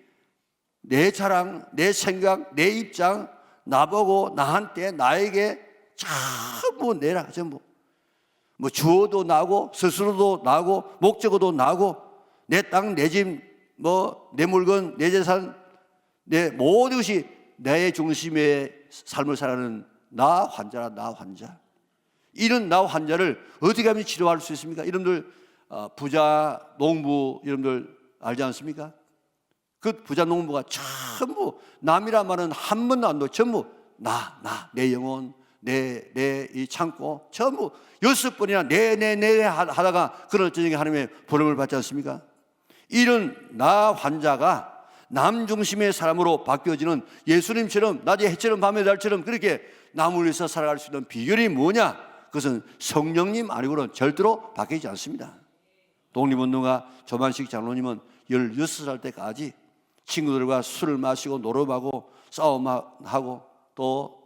내 자랑, 내 생각, 내 입장, 나보고 나한테 나에게 전부 내라. 전부 뭐 주어도 나고 스스로도 나고 목적어도 나고 내 땅, 내 집, 뭐 내 물건, 내 재산, 내 모든 것이 내 중심의 삶을 살아가는 나 환자라. 나 환자. 이런 나 환자를 어떻게 하면 치료할 수 있습니까? 여러분들 부자 농부 여러분들 알지 않습니까? 그 부자 농부가 전부 남이란 말은 한 번도 안 넣어. 전부 내 영혼, 내 이 창고 전부 6번이나 내 하다가 그런 저녁에 하나님의 보름을 받지 않습니까? 이런 나 환자가 남 중심의 사람으로 바뀌어지는 예수님처럼 낮에 해처럼 밤에 달처럼 그렇게 남을 위해서 살아갈 수 있는 비결이 뭐냐? 그것은 성령님 아니고는 절대로 바뀌지 않습니다. 독립운동가 조만식 장로님은 16살 때까지 친구들과 술을 마시고 노름하고 싸움하고 또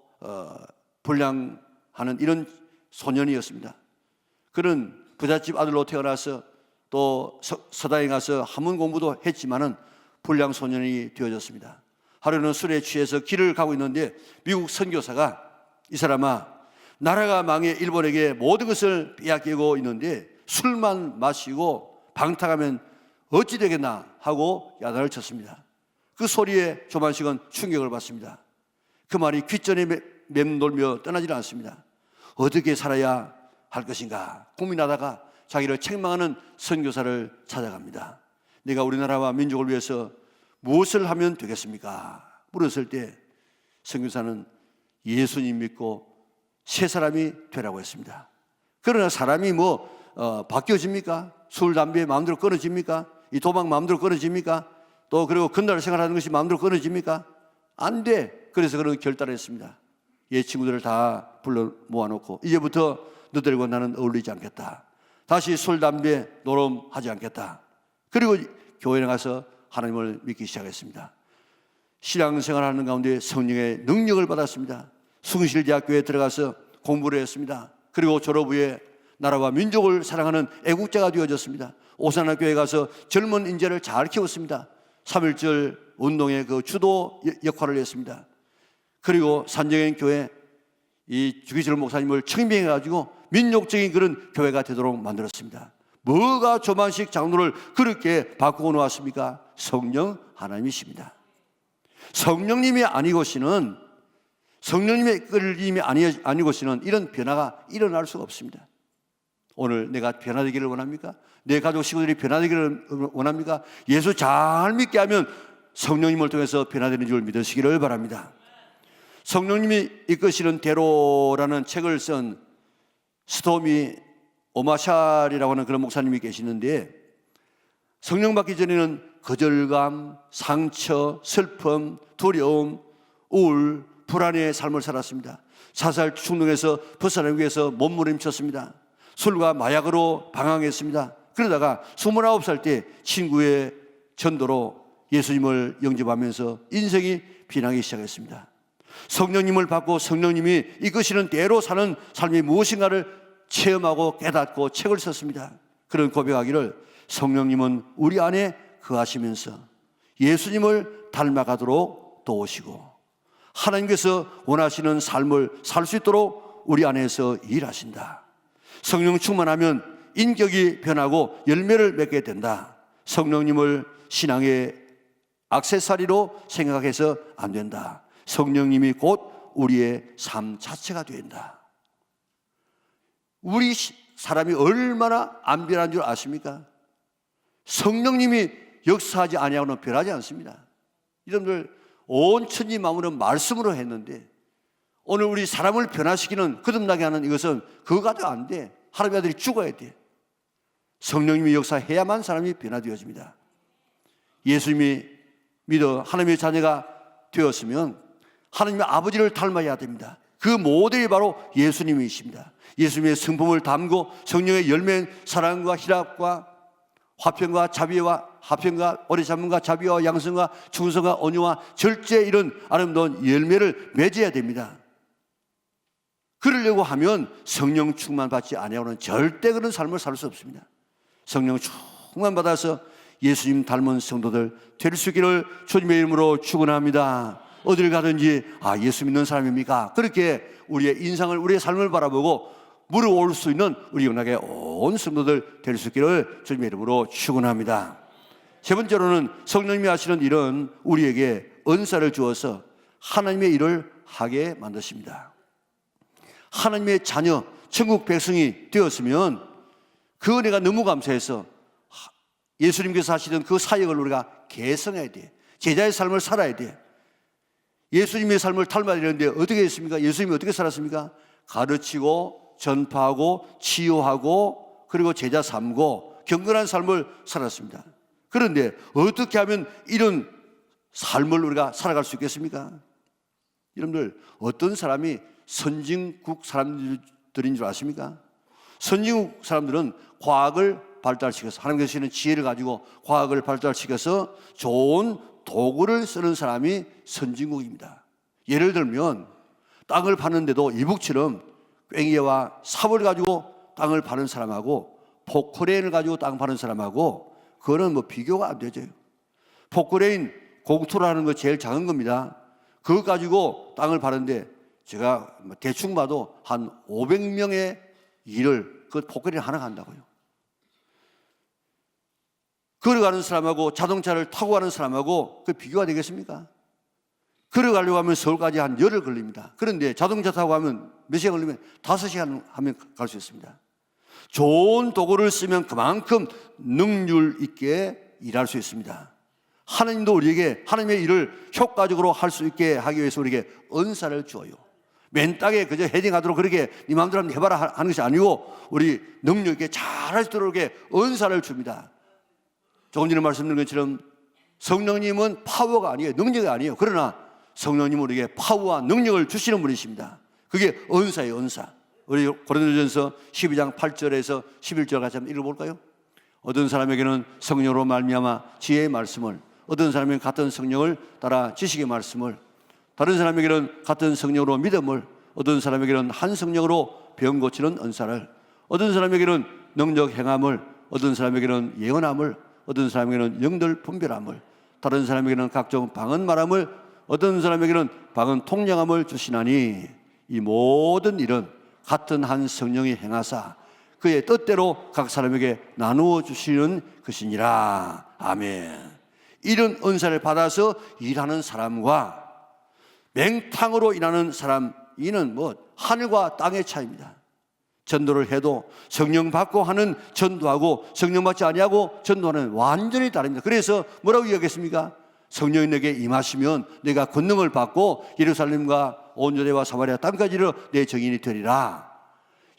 불량하는 이런 소년이었습니다. 그는 부잣집 아들로 태어나서 또 서당에 가서 한문 공부도 했지만은 불량 소년이 되어졌습니다. 하루는 술에 취해서 길을 가고 있는데 미국 선교사가 이 사람아, 나라가 망해 일본에게 모든 것을 빼앗기고 있는데 술만 마시고 방탕하면 어찌 되겠나 하고 야단을 쳤습니다. 그 소리에 조만식은 충격을 받습니다. 그 말이 귓전에 맴돌며 떠나질 않습니다. 어떻게 살아야 할 것인가 고민하다가 자기를 책망하는 선교사를 찾아갑니다. 내가 우리나라와 민족을 위해서 무엇을 하면 되겠습니까? 물었을 때 선교사는 예수님 믿고 새 사람이 되라고 했습니다. 그러나 사람이 바뀌어집니까? 술, 담배 마음대로 끊어집니까? 이 도박 마음대로 끊어집니까? 또 그리고 건달 생활하는 것이 마음대로 끊어집니까? 안 돼. 그래서 그런 결단을 했습니다. 얘 친구들을 다 불러 모아놓고 이제부터 너들과 나는 어울리지 않겠다. 다시 술, 담배, 노름하지 않겠다. 그리고 교회에 가서 하나님을 믿기 시작했습니다. 신앙생활하는 가운데 성령의 능력을 받았습니다. 숭실대학교에 들어가서 공부를 했습니다. 그리고 졸업 후에 나라와 민족을 사랑하는 애국자가 되어졌습니다. 오산학교에 가서 젊은 인재를 잘 키웠습니다. 3.1절 운동의 그 주도 역할을 했습니다. 그리고 산정현 교회 이 주기철 목사님을 청빙해가지고 민족적인 그런 교회가 되도록 만들었습니다. 뭐가 조만식 장로를 그렇게 바꾸고 놓았습니까? 성령 하나님이십니다. 성령님이 아니고서는 성령님의 끌림이 아니고서는 이런 변화가 일어날 수가 없습니다. 오늘 내가 변화되기를 원합니까? 내 가족 식구들이 변화되기를 원합니까? 예수 잘 믿게 하면 성령님을 통해서 변화되는 줄 믿으시기를 바랍니다. 성령님이 이끄시는 대로라는 책을 쓴 스토미 오마샬이라고 하는 그런 목사님이 계시는데 성령 받기 전에는 거절감, 상처, 슬픔, 두려움, 우울, 불안의 삶을 살았습니다. 자살 충동에서 벗어나기 위해서 몸부림쳤습니다. 술과 마약으로 방황했습니다. 그러다가 29살 때 친구의 전도로 예수님을 영접하면서 인생이 빛나기 시작했습니다. 성령님을 받고 성령님이 이끄시는 대로 사는 삶이 무엇인가를 체험하고 깨닫고 책을 썼습니다. 그런 고백하기를 성령님은 우리 안에 거하시면서 예수님을 닮아가도록 도우시고 하나님께서 원하시는 삶을 살 수 있도록 우리 안에서 일하신다. 성령 충만하면 인격이 변하고 열매를 맺게 된다. 성령님을 신앙의 액세서리로 생각해서 안 된다. 성령님이 곧 우리의 삶 자체가 된다. 우리 사람이 얼마나 안 변한 줄 아십니까? 성령님이 역사하지 아니하고는 변하지 않습니다. 여러분들 온 천지 만물은 말씀으로 했는데 오늘 우리 사람을 변화시키는 거듭나게 하는 이것은 그거가 안 돼. 하나님의 아들이 죽어야 돼. 성령님이 역사해야만 사람이 변화되어집니다. 예수님이 믿어 하나님의 자녀가 되었으면 하나님의 아버지를 닮아야 됩니다. 그 모델이 바로 예수님이십니다. 예수님의 성품을 담고 성령의 열매인 사랑과 희락과 화평과 자비와 화평과 오래참음과 자비와 양성과 충성과 온유와 절제 이런 아름다운 열매를 맺어야 됩니다. 그러려고 하면 성령 충만 받지 아니하고는 절대 그런 삶을 살 수 없습니다. 성령 충만 받아서 예수님 닮은 성도들 될 수 있기를 주님의 이름으로 축원합니다. 어딜 가든지 예수 믿는 사람입니까? 그렇게 우리의 인상을 우리의 삶을 바라보고 물어올 수 있는 우리 영락의 온 성도들 될 수 있기를 주님의 이름으로 축원합니다. 세 번째로는 성령님이 하시는 일은 우리에게 은사를 주어서 하나님의 일을 하게 만드십니다. 하나님의 자녀, 천국 백성이 되었으면 그 은혜가 너무 감사해서 예수님께서 하시던 그 사역을 우리가 개성해야 돼. 제자의 삶을 살아야 돼. 예수님의 삶을 닮아야 되는데 어떻게 했습니까? 예수님이 어떻게 살았습니까? 가르치고 전파하고 치유하고 그리고 제자 삼고 경건한 삶을 살았습니다. 그런데 어떻게 하면 이런 삶을 우리가 살아갈 수 있겠습니까? 여러분들, 어떤 사람이 선진국 사람들인 줄 아십니까? 선진국 사람들은 과학을 발달시켜서, 하나님께서 주시는 지혜를 가지고 과학을 발달시켜서 좋은 도구를 쓰는 사람이 선진국입니다. 예를 들면 땅을 파는데도 이북처럼 괭이와 삽을 가지고 땅을 파는 사람하고 포크레인을 가지고 땅 파는 사람하고 그거는 뭐 비교가 안 되죠. 포크레인 공투라는 거 제일 작은 겁니다. 그거 가지고 땅을 파는데 제가 대충 봐도 한 500명의 일을 그 포크레인 하나 한다고요. 걸어가는 사람하고 자동차를 타고 가는 사람하고 그 비교가 되겠습니까? 걸어가려고 하면 서울까지 한 열흘 걸립니다. 그런데 자동차 타고 가면 몇 시간 걸리면 5시간 하면 갈 수 있습니다. 좋은 도구를 쓰면 그만큼 능률 있게 일할 수 있습니다. 하나님도 우리에게 하나님의 일을 효과적으로 할 수 있게 하기 위해서 우리에게 은사를 주어요. 맨 땅에 그저 헤딩하도록 그렇게 네 마음대로 한번 해봐라 하는 것이 아니고 우리 능력 있게 잘할 수 있도록 은사를 줍니다. 조금 전에 말씀드린 것처럼 성령님은 파워가 아니에요. 능력이 아니에요. 그러나 성령님은 우리에게 파워와 능력을 주시는 분이십니다. 그게 은사예요, 은사. 우리 고린도전서 12장 8절에서 11절 같이 한번 읽어볼까요? 어떤 사람에게는 성령으로 말미암아 지혜의 말씀을, 어떤 사람에게는 같은 성령을 따라 지식의 말씀을, 다른 사람에게는 같은 성령으로 믿음을, 어떤 사람에게는 한 성령으로 병 고치는 은사를, 어떤 사람에게는 능력 행함을, 어떤 사람에게는 예언함을, 어떤 사람에게는 영들 분별함을, 다른 사람에게는 각종 방언 말함을, 어떤 사람에게는 방언 통역함을 주시나니 이 모든 일은 같은 한 성령이 행하사 그의 뜻대로 각 사람에게 나누어 주시는 것이니라. 아멘. 이런 은사를 받아서 일하는 사람과 맹탕으로 일하는 사람, 이는 뭐 하늘과 땅의 차이입니다. 전도를 해도 성령 받고 하는 전도하고 성령 받지 아니하고 전도하는 완전히 다릅니다. 그래서 뭐라고 이야기했습니까? 성령이 내게 임하시면 내가 권능을 받고 예루살렘과 온 유대와 사마리아 땅까지로 내 증인이 되리라.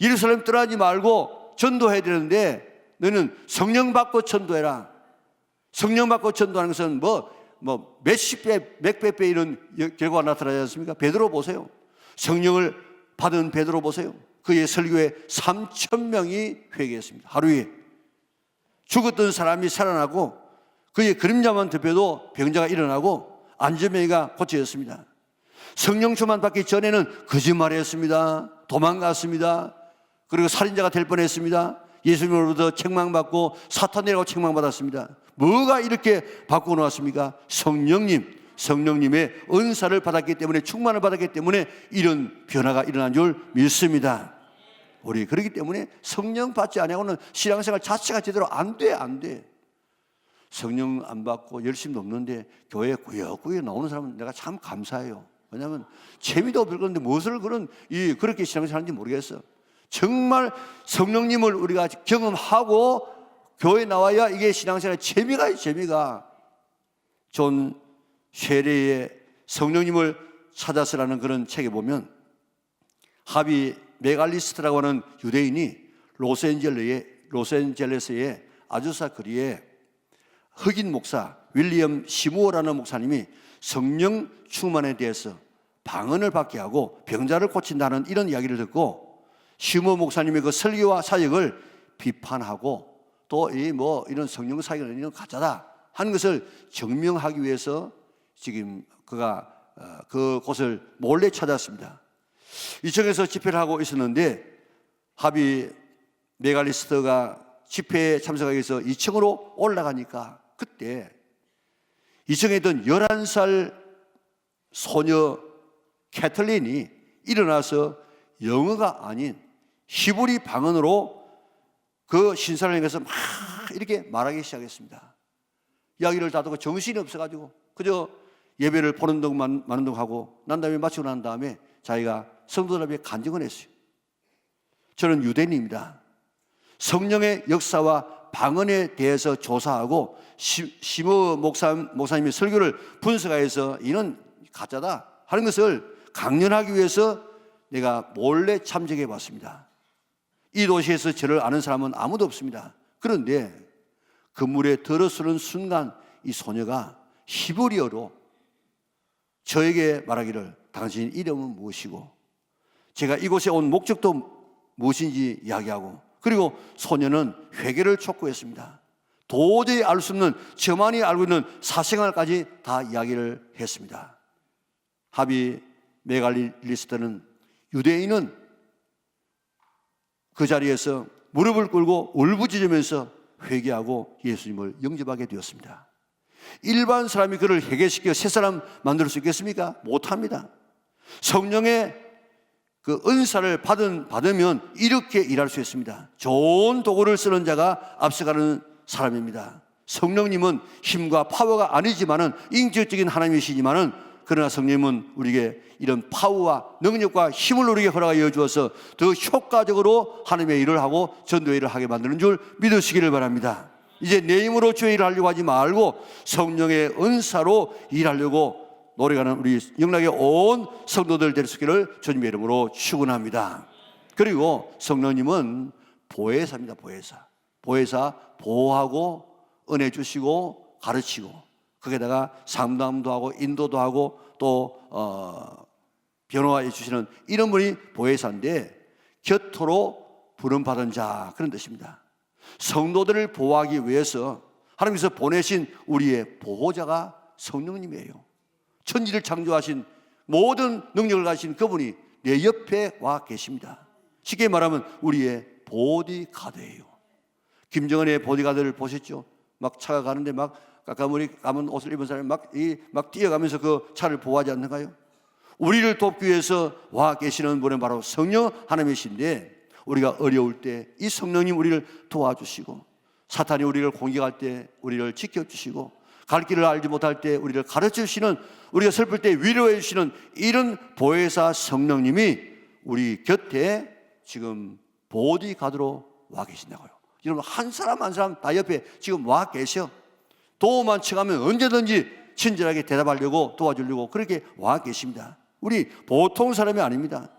예루살렘 떠나지 말고 전도해야 되는데 너는 성령 받고 전도해라. 성령 받고 전도하는 것은 몇십 배, 몇백 배 이런 결과가 나타나지 않습니까? 베드로 보세요. 성령을 받은 베드로 보세요. 그의 설교에 3,000명이 회개했습니다. 하루에. 죽었던 사람이 살아나고 그의 그림자만 덮여도 병자가 일어나고 안전병이가 고쳐졌습니다. 성령 충만 받기 전에는 거짓말했습니다. 도망갔습니다. 그리고 살인자가 될 뻔했습니다. 예수님으로부터 책망받고 사탄이라고 책망받았습니다. 뭐가 이렇게 바꾸고 나왔습니까? 성령님의 은사를 받았기 때문에, 충만을 받았기 때문에 이런 변화가 일어난 줄 믿습니다. 우리 그렇기 때문에 성령 받지 아니하고는 신앙생활 자체가 제대로 안 돼. 성령 안 받고 열심히 넘는데 교회에 꾸역꾸역 나오는 사람은 내가 참 감사해요. 왜냐하면 재미도 없을 건데 무엇을 그렇게 신앙생활 하는지 모르겠어. 정말 성령님을 우리가 경험하고 교회에 나와야 이게 신앙생활의 재미가. 존 쉐레의 성령님을 찾아서라는 그런 책에 보면 하비 메갈리스트라고 하는 유대인이 로스앤젤레스의 아주사 거리에 흑인 목사 윌리엄 시무어라는 목사님이 성령 충만에 대해서 방언을 받게 하고 병자를 고친다는 이런 이야기를 듣고 시무어 목사님의 그 설교와 사역을 비판하고 또 이런 성령 사역은 이런 가짜다 하는 것을 증명하기 위해서 지금 그가 그곳을 몰래 찾았습니다. 이쪽에서 집회를 하고 있었는데 하비 메갈리스트가 집회에 참석하기 위해서 2층으로 올라가니까 그때 2층에 있던 11살 소녀 캐틀린이 일어나서 영어가 아닌 히브리 방언으로 그 신사를 향해서 막 이렇게 말하기 시작했습니다. 이야기를 다 듣고 정신이 없어가지고 그저 예배를 보는 동 마는 동 하고 난 다음에 마치고 난 다음에 자기가 성도들 앞에 간증을 했어요. 저는 유대인입니다. 성령의 역사와 방언에 대해서 조사하고 시모 목사님의 설교를 분석해서 이는 가짜다 하는 것을 강연하기 위해서 내가 몰래 참석해 봤습니다. 이 도시에서 저를 아는 사람은 아무도 없습니다. 그런데 그 물에 들어서는 순간 이 소녀가 히브리어로 저에게 말하기를 당신 이름은 무엇이고 제가 이곳에 온 목적도 무엇인지 이야기하고, 그리고 소녀는 회개를 촉구했습니다. 도저히 알 수 없는 저만이 알고 있는 사생활까지 다 이야기를 했습니다. 하비 메갈리스트는 유대인은 그 자리에서 무릎을 꿇고 울부짖으면서 회개하고 예수님을 영접하게 되었습니다. 일반 사람이 그를 회개시켜 새 사람 만들 수 있겠습니까? 못합니다. 성령의 그 은사를 받으면 이렇게 일할 수 있습니다. 좋은 도구를 쓰는 자가 앞서가는 사람입니다. 성령님은 힘과 파워가 아니지만은 인격적인 하나님이시지만은, 그러나 성령님은 우리에게 이런 파워와 능력과 힘을 우리에게 허락하여 주어서 더 효과적으로 하나님의 일을 하고 전도의 일을 하게 만드는 줄 믿으시기를 바랍니다. 이제 내 힘으로 주의 일을 하려고 하지 말고 성령의 은사로 일하려고 노력하는 우리 영락의 온 성도들 될 수 있기를 주님의 이름으로 축원합니다. 그리고 성령님은 보혜사입니다. 보혜사, 보호하고 은혜 주시고 가르치고, 거기에다가 상담도 하고 인도도 하고 또 변호해 주시는 이런 분이 보혜사인데, 곁으로 부름받은 자, 그런 뜻입니다. 성도들을 보호하기 위해서 하나님께서 보내신 우리의 보호자가 성령님이에요. 천지를 창조하신 모든 능력을 가진 그분이 내 옆에 와 계십니다. 쉽게 말하면 우리의 보디가드예요. 김정은의 보디가드를 보셨죠? 막 차가 가는데 막 까까머리 감은 옷을 입은 사람이 막 뛰어가면서 그 차를 보호하지 않는가요? 우리를 돕기 위해서 와 계시는 분은 바로 성령 하나님이신데, 우리가 어려울 때 이 성령님 우리를 도와주시고, 사탄이 우리를 공격할 때 우리를 지켜주시고, 갈 길을 알지 못할 때 우리를 가르쳐주시는, 우리가 슬플 때 위로해 주시는 이런 보혜사 성령님이 우리 곁에 지금 보디가드로 와 계신다고요. 여러분, 한 사람 한 사람 다 옆에 지금 와 계셔. 도움만 청하면 언제든지 친절하게 대답하려고 도와주려고 그렇게 와 계십니다. 우리 보통 사람이 아닙니다.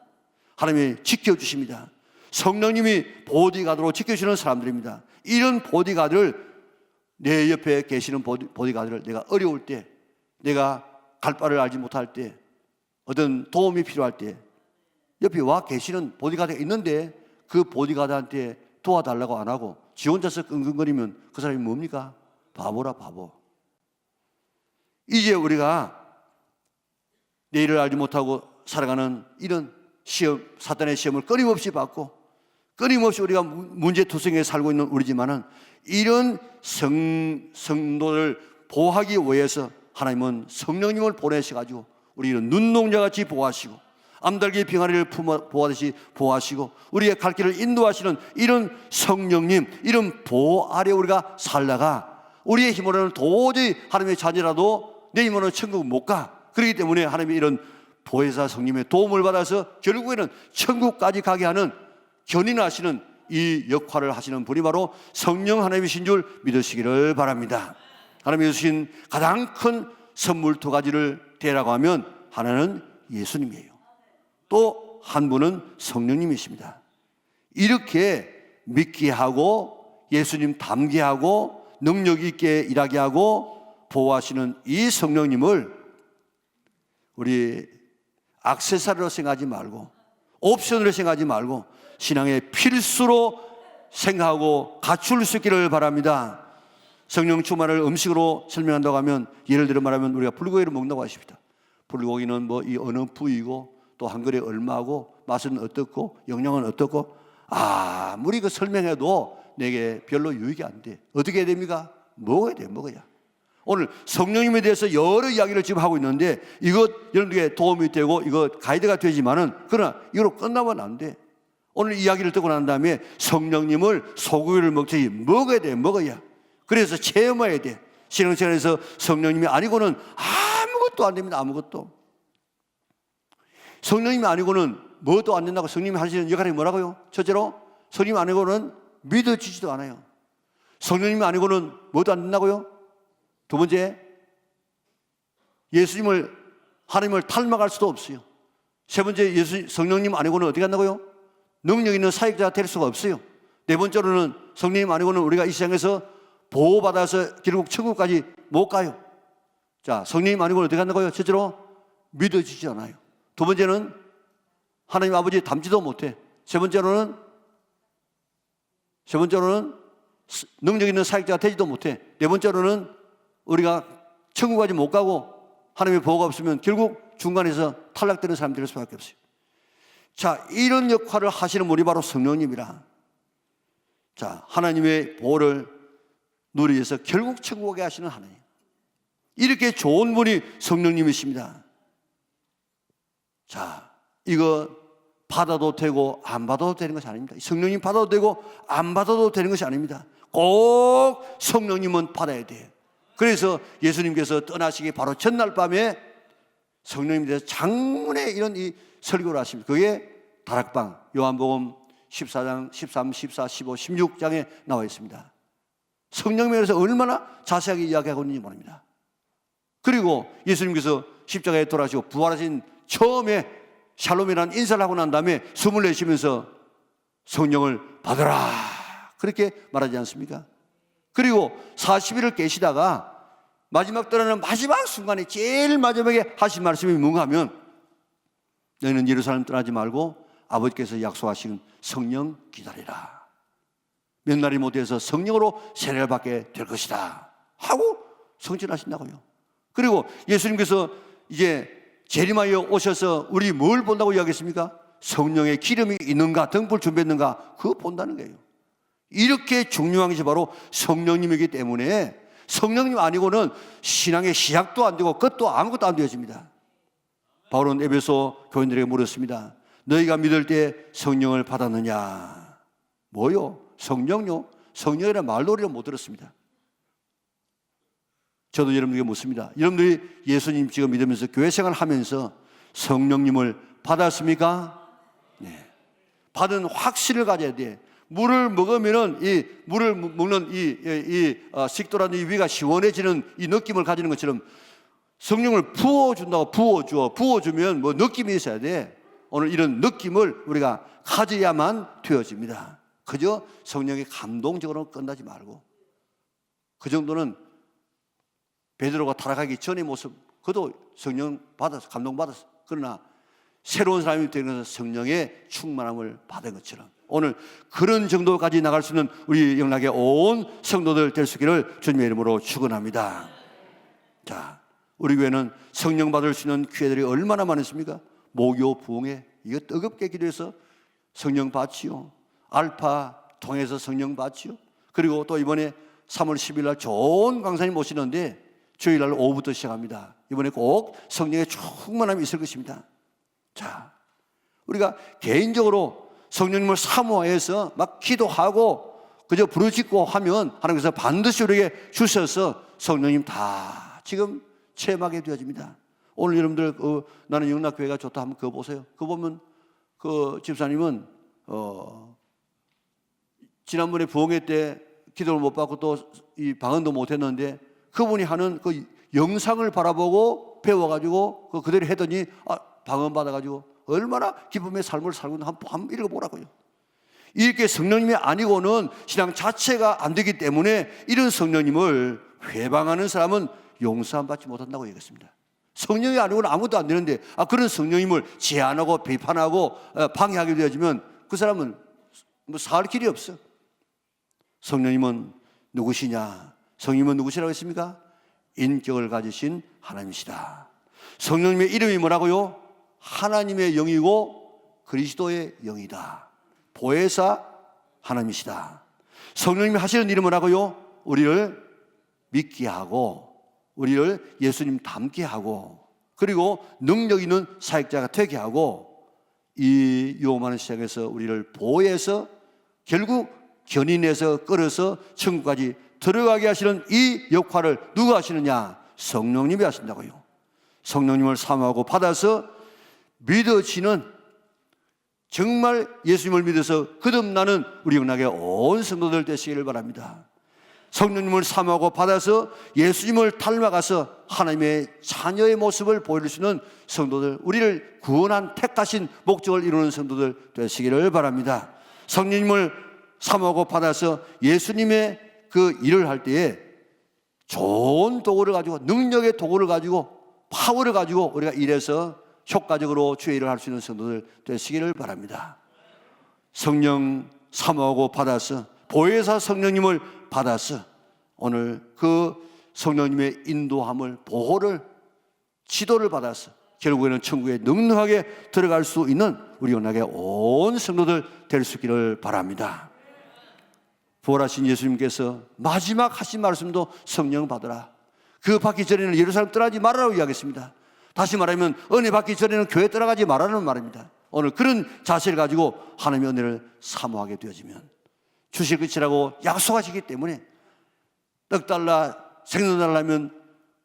하나님이 지켜주십니다. 성령님이 보디가드로 지켜주시는 사람들입니다. 이런 보디가드를, 내 옆에 계시는 보디가드를 내가 어려울 때, 내가 갈 바를 알지 못할 때, 어떤 도움이 필요할 때 옆에 와 계시는 보디가드가 있는데 그 보디가드한테 도와달라고 안 하고 지 혼자서 끙끙거리면 그 사람이 뭡니까? 바보라, 바보. 이제 우리가 내일을 알지 못하고 살아가는 이런 시험, 사탄의 시험을 끊임없이 받고 끊임없이 우리가 문제투성이에 살고 있는 우리지만은, 이런 성도를 보호하기 위해서 하나님은 성령님을 보내셔가지고 우리를 눈동자같이 보호하시고, 암달기 병아리를 보호하듯이 보호하시고, 우리의 갈 길을 인도하시는 이런 성령님, 이런 보호 아래 우리가 살다가 우리의 힘으로는 도저히 하나님의 자녀라도 내 힘으로는 천국 못 가. 그렇기 때문에 하나님의 이런 보혜사 성령님의 도움을 받아서 결국에는 천국까지 가게 하는, 견인하시는 이 역할을 하시는 분이 바로 성령 하나님이신 줄 믿으시기를 바랍니다. 하나님이 주신 가장 큰 선물 두 가지를 대라고 하면, 하나는 예수님이에요. 또 한 분은 성령님이십니다. 이렇게 믿게 하고 예수님 닮게 하고 능력 있게 일하게 하고 보호하시는 이 성령님을 우리 액세서리로 생각하지 말고, 옵션으로 생각하지 말고 신앙의 필수로 생각하고 갖출 수 있기를 바랍니다. 성령 충만을 음식으로 설명한다고 하면, 예를 들어 말하면 우리가 불고기를 먹는다고 하십니다. 불고기는 뭐 이 어느 부위고 또 한 그릇에 얼마고 맛은 어떻고 영양은 어떻고 아무리 그 설명해도 내게 별로 유익이 안 돼. 어떻게 해야 됩니까? 먹어야 돼, 먹어야. 오늘 성령님에 대해서 여러 이야기를 지금 하고 있는데, 이것 여러분들에게 도움이 되고 이거 가이드가 되지만은, 그러나 이거로 끝나면 안 돼. 오늘 이야기를 듣고 난 다음에 성령님을 소고기를 먹듯이 먹어야 돼, 먹어야. 그래서 체험해야 돼. 신앙생활에서 성령님이 아니고는 아무것도 안 됩니다. 아무것도. 성령님이 아니고는 뭐도 안 된다고 성령님이 하시는 역할이 뭐라고요? 첫째로, 성령님이 아니고는 믿어지지도 않아요. 성령님이 아니고는 뭐도 안 된다고요? 두 번째, 예수님을, 하나님을 닮아갈 수도 없어요. 세 번째, 성령님 아니고는 어떻게 한다고요? 능력 있는 사역자가 될 수가 없어요. 네 번째로는 성령님 아니고는 우리가 이 세상에서 보호받아서 결국 천국까지 못 가요. 자, 성령님 아니고는 어떻게 한다고요? 첫째로 믿어지지 않아요. 두 번째는 하나님 아버지 닮지도 못해. 세 번째로는 능력 있는 사역자가 되지도 못해. 네 번째로는 우리가 천국까지 못 가고 하나님의 보호가 없으면 결국 중간에서 탈락되는 사람이 될 수밖에 없어요. 자, 이런 역할을 하시는 분이 바로 성령님이라. 자, 하나님의 보호를 누리기 위해서 결국 천국에 하시는 하나님. 이렇게 좋은 분이 성령님이십니다. 자, 이거 받아도 되고 안 받아도 되는 것이 아닙니다. 성령님 받아도 되고 안 받아도 되는 것이 아닙니다. 꼭 성령님은 받아야 돼요. 그래서 예수님께서 떠나시기 바로 전날 밤에 성령님에 대해서 장문의 이런 이 설교를 하십니다. 그게 다락방, 요한복음 14장, 13, 14, 15, 16장에 나와 있습니다. 성령님에 대해서 얼마나 자세하게 이야기하고 있는지 모릅니다. 그리고 예수님께서 십자가에 돌아가시고 부활하신 처음에 샬롬이라는 인사를 하고 난 다음에 숨을 내쉬면서 성령을 받으라 그렇게 말하지 않습니까? 그리고 40일을 계시다가 마지막 떠나는 마지막 순간에 제일 마지막에 하신 말씀이 뭔가 하면 너희는 예루살렘 떠나지 말고 아버지께서 약속하신 성령 기다리라. 몇 날이 못해서 성령으로 세례를 받게 될 것이다 하고 성전하신다고요. 그리고 예수님께서 이제 재림하여 오셔서 우리 뭘 본다고 이야기했습니까? 성령의 기름이 있는가 등불 준비했는가 그거 본다는 거예요. 이렇게 중요한 것이 바로 성령님이기 때문에 성령님 아니고는 신앙의 시작도 안 되고 끝도 아무것도 안 되어집니다. 바울은 에베소 교인들에게 물었습니다. 너희가 믿을 때 성령을 받았느냐? 뭐요? 성령요? 성령이라는 말놀이를 못 들었습니다. 저도 여러분에게 묻습니다. 여러분들이 예수님 지금 믿으면서 교회 생활하면서 성령님을 받았습니까? 네. 받은 확신을 가져야 돼. 물을 먹으면은 이 물을 먹는 식도라는 이 위가 시원해지는 이 느낌을 가지는 것처럼 성령을 부어준다고 부어주면 뭐 느낌이 있어야 돼. 오늘 이런 느낌을 우리가 가져야만 되어집니다. 그저 성령의 감동적으로 끝나지 말고 그 정도는 베드로가 타락하기 전의 모습 그도 성령 받아서 감동받았어. 그러나 새로운 사람이 되는 것은 성령의 충만함을 받은 것처럼 오늘 그런 정도까지 나갈 수 있는 우리 영락의 온 성도들 될 수 있기를 주님의 이름으로 축원합니다. 자, 우리 교회는 성령 받을 수 있는 기회들이 얼마나 많습니까? 모교 부흥회 이거 뜨겁게 기도해서 성령 받지요. 알파 통해서 성령 받지요. 그리고 또 이번에 3월 10일 날 좋은 강사님 모시는데 주일날 오후부터 시작합니다. 이번에 꼭 성령의 충만함이 있을 것입니다. 자, 우리가 개인적으로 성령님을 사모해서 막 기도하고 그저 부르짖고 하면 하나님께서 반드시 우리에게 주셔서 성령님 다 지금 체험하게 되어집니다. 오늘 여러분들 나는 영락교회가 좋다 하면 그거 보세요. 그거 보면 그 집사님은 지난번에 부흥회 때 기도를 못 받고 또 이 방언도 못 했는데 그분이 하는 그 영상을 바라보고 배워가지고 그대로 했더니 방언 받아가지고 얼마나 기쁨의 삶을 살고 있는 한번 읽어보라고요. 이렇게 성령님이 아니고는 신앙 자체가 안 되기 때문에 이런 성령님을 회방하는 사람은 용서함 받지 못한다고 얘기했습니다. 성령이 아니고는 아무것도 안 되는데 그런 성령님을 제한하고 비판하고 방해하게 되어지면 그 사람은 뭐 살 길이 없어. 성령님은 누구시냐? 성령님은 누구시라고 했습니까? 인격을 가지신 하나님이시다. 성령님의 이름이 뭐라고요? 하나님의 영이고 그리스도의 영이다. 보혜사 하나님이시다. 성령님이 하시는 일은 뭐라고요? 우리를 믿게 하고 우리를 예수님 닮게 하고 그리고 능력 있는 사역자가 되게 하고 이 요만한 시장에서 우리를 보호해서 결국 견인해서 끌어서 천국까지 들어가게 하시는 이 역할을 누가 하시느냐? 성령님이 하신다고요. 성령님을 사모하고 받아서 믿어지는 정말 예수님을 믿어서 거듭나는 우리 영락의 온 성도들 되시기를 바랍니다. 성령님을 사모하고 받아서 예수님을 닮아가서 하나님의 자녀의 모습을 보여주시는 성도들, 우리를 구원한 택하신 목적을 이루는 성도들 되시기를 바랍니다. 성령님을 사모하고 받아서 예수님의 그 일을 할 때에 좋은 도구를 가지고, 능력의 도구를 가지고, 파워를 가지고 우리가 일해서 효과적으로 주의 일을 할 수 있는 성도들 되시기를 바랍니다. 성령 사모하고 받아서, 보혜사 성령님을 받아서 오늘 그 성령님의 인도함을, 보호를, 지도를 받아서 결국에는 천국에 넉넉하게 들어갈 수 있는 우리 연합의 온 성도들 될 수 있기를 바랍니다. 부활하신 예수님께서 마지막 하신 말씀도 성령 받으라. 그 받기 전에는 예루살렘 떠나지 말아라고 이야기했습니다. 다시 말하면 은혜 받기 전에는 교회 떠나가지 말라는 말입니다. 오늘 그런 자세를 가지고 하나님의 은혜를 사모하게 되어지면 주실 것이라고 약속하시기 때문에 떡 달라 생선 달라면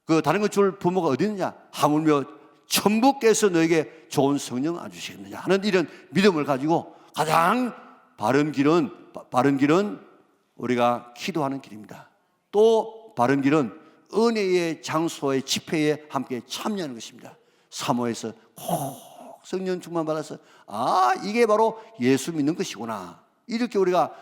그 다른 것 줄 부모가 어디 있느냐, 하물며 천부께서 너에게 좋은 성령 안 주시겠느냐 하는 이런 믿음을 가지고 가장 바른 길은 우리가 기도하는 길입니다. 또 바른 길은 은혜의 장소의 집회에 함께 참여하는 것입니다. 사모해서 꼭 성령 충만 받아서 이게 바로 예수 믿는 것이구나 이렇게 우리가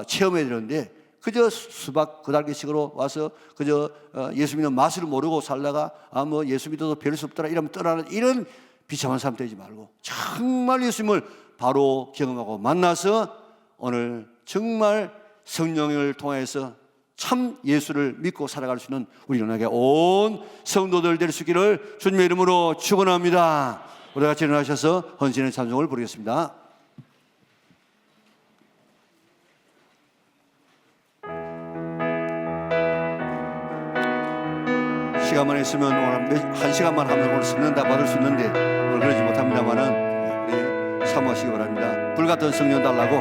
체험해야 되는데, 그저 수박 그달기식으로 와서 그저 예수 믿는 맛을 모르고 살다가 뭐 예수 믿어도 별 수 없더라 이러면 떠나는 이런 비참한 삶 되지 말고 정말 예수님을 바로 경험하고 만나서 오늘 정말 성령을 통해서 참 예수를 믿고 살아갈 수 있는 우리 연합의 온 성도들 될 수 있기를 주님의 이름으로 축원합니다. 우리 같이 일어나셔서 헌신의 찬송을 부르겠습니다. 시간만 있으면 오늘 한 시간만 하면 오늘 듣는다 받을 수 있는데 오늘 그러지 못합니다만은 우리 사모하시기 바랍니다. 불같은 성령 달라고.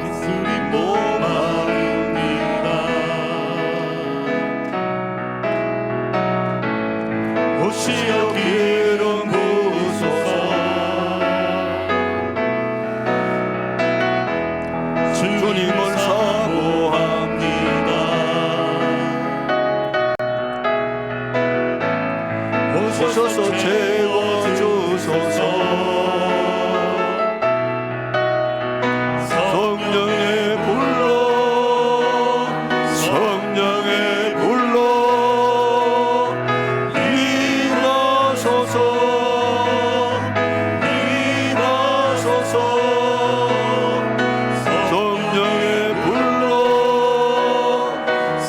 예수님 노마입니다. 오시어 기름 부으소서. 주님을 사모합니다. 오셔서 채워주소서. 성령의 불로, 성령의 불로 임하소서, 임하소서. 성령의 불로,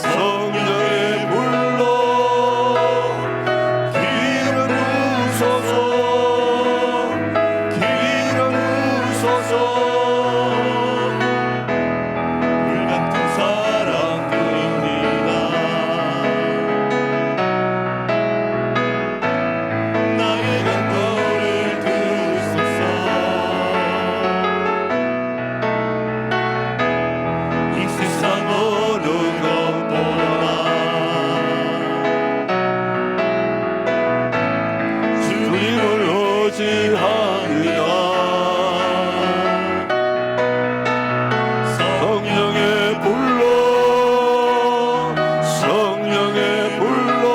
성령의 불로 기름 부으소서, 기름 부으소서. 불같은 사랑 드립니다. 나의 간구를 들으소서. 이 세상 어느 것보다 주님을 의지합니다. 성령의 불로, 성령의 불로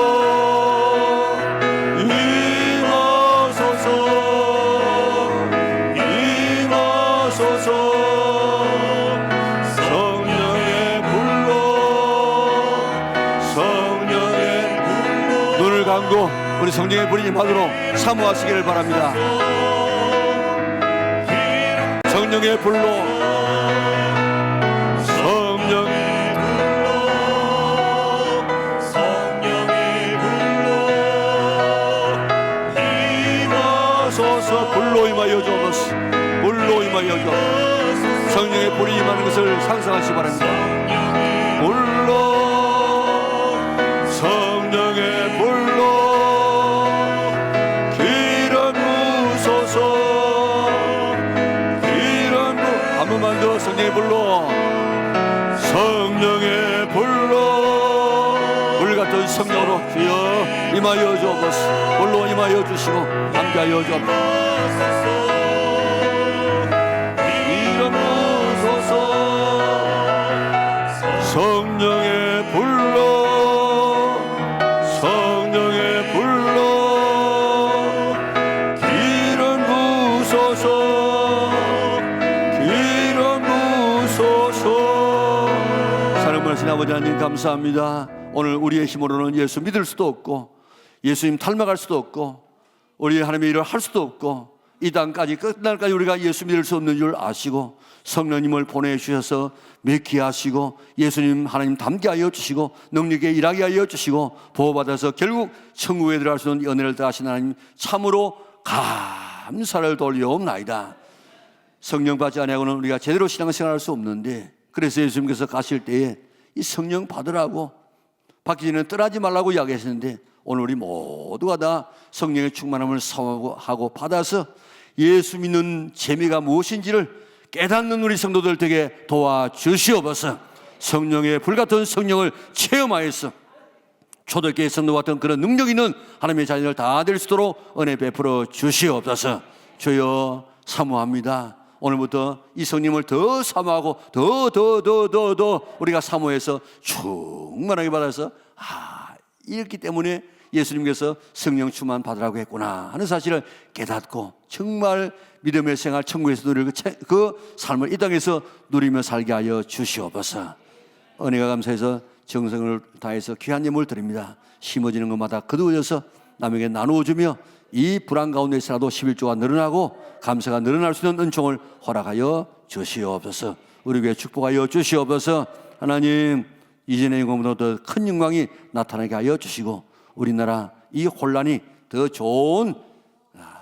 임하소서, 임하소서. 성령의 불로, 성령의 불로 눈을 감고 우리 성령의 불이 임하도록 사모하시기를 바랍니다. 성령의 불로, 성령의 불로, 성령의 불로 임하소서. 불로 임하여 주옵소서. 불로 임하여 주옵소서. 성령의 불이 임하는 것을 상상하시기 바랍니다. 불로, 성령의 불로 기름 부으소서, 기름 부. 한 번만 더 성령의 불로, 성령의 불로 불같은 성령으로 주여 임하여 주옵소서. 불로 임하여 주시고 함께하여 주옵소서. 기름 부으소서. 성령의 불로, 성령의 불로 기름 부으소서, 전능하신 아버지 하나님 감사합니다. 오늘 우리의 힘으로는 예수 믿을 수도 없고 예수님 닮아갈 수도 없고 우리 하나님의 일을 할 수도 없고 이 땅까지 끝날까지 우리가 예수 믿을 수 없는 줄 아시고 성령님을 보내주셔서 맺게 하시고 예수님 하나님 닮게 하여 주시고 능력에 일하게 하여 주시고 보호받아서 결국 천국에 들어갈 수 있는 은혜를 더하신 하나님 참으로 감사를 돌려옵나이다. 성령 받지 아니하고는 우리가 제대로 신앙생활 할 수 없는데 그래서 예수님께서 가실 때에 이 성령 받으라고 받기 전에 떠나지 말라고 이야기하셨는데 오늘 우리 모두가 다 성령의 충만함을 사모하고 받아서 예수 믿는 재미가 무엇인지를 깨닫는 우리 성도들 되게 도와주시옵소서. 성령의 불같은 성령을 체험하여서 초대교회 성도 같은 그런 능력 있는 하나님의 자녀를 다 될 수 있도록 은혜 베풀어 주시옵소서. 주여 사모합니다. 오늘부터 이 성령을 더 사모하고 더 우리가 사모해서 충만하게 받아서 이렇기 때문에 예수님께서 성령 충만 받으라고 했구나 하는 사실을 깨닫고 정말 믿음의 생활 천국에서 누릴 그 삶을 이 땅에서 누리며 살게 하여 주시옵소서. 은혜가 감사해서 정성을 다해서 귀한 예물을 드립니다. 심어지는 것마다 거두어져서 남에게 나누어주며 이 불안 가운데서라도 11조가 늘어나고 감사가 늘어날 수 있는 은총을 허락하여 주시옵소서. 우리 교회 축복하여 주시옵소서. 하나님 이전의 영광보다 더 큰 영광이 나타나게 하여 주시고 우리나라 이 혼란이 더 좋은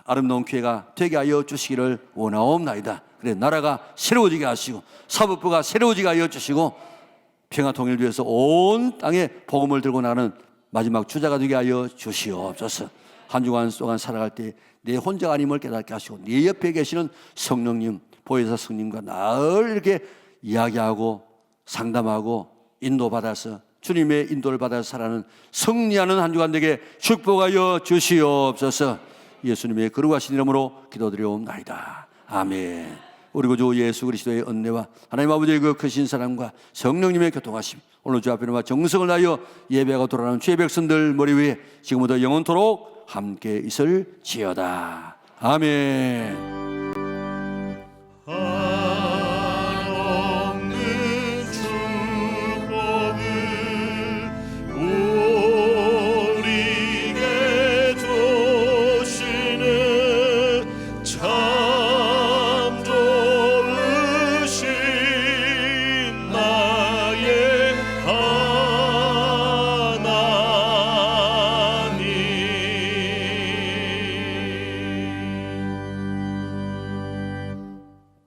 아름다운 기회가 되게 하여 주시기를 원하옵나이다. 그래 나라가 새로워지게 하시고 사법부가 새로워지게 하여 주시고 평화 통일을 위해서 온 땅에 복음을 들고 나가는 마지막 주자가 되게 하여 주시옵소서. 한 주간 동안 살아갈 때 내 혼자가 아님을 깨닫게 하시고 네 옆에 계시는 성령님 보혜사 성령님과 늘 이렇게 이야기하고 상담하고 인도받아서 주님의 인도를 받아서 살아가는 승리하는 한 주간 되게 축복하여 주시옵소서. 예수님의 거룩하신 이름으로 기도드리옵나이다. 아멘. 우리 구주 예수 그리스도의 은혜와 하나님 아버지의 그 크신 사랑과 성령님의 교통하심 오늘 주 앞에 나와 정성을 다하여 예배하고 돌아가는 주의 백성들 머리 위에 지금부터 영원토록 함께 있을지어다. 아멘.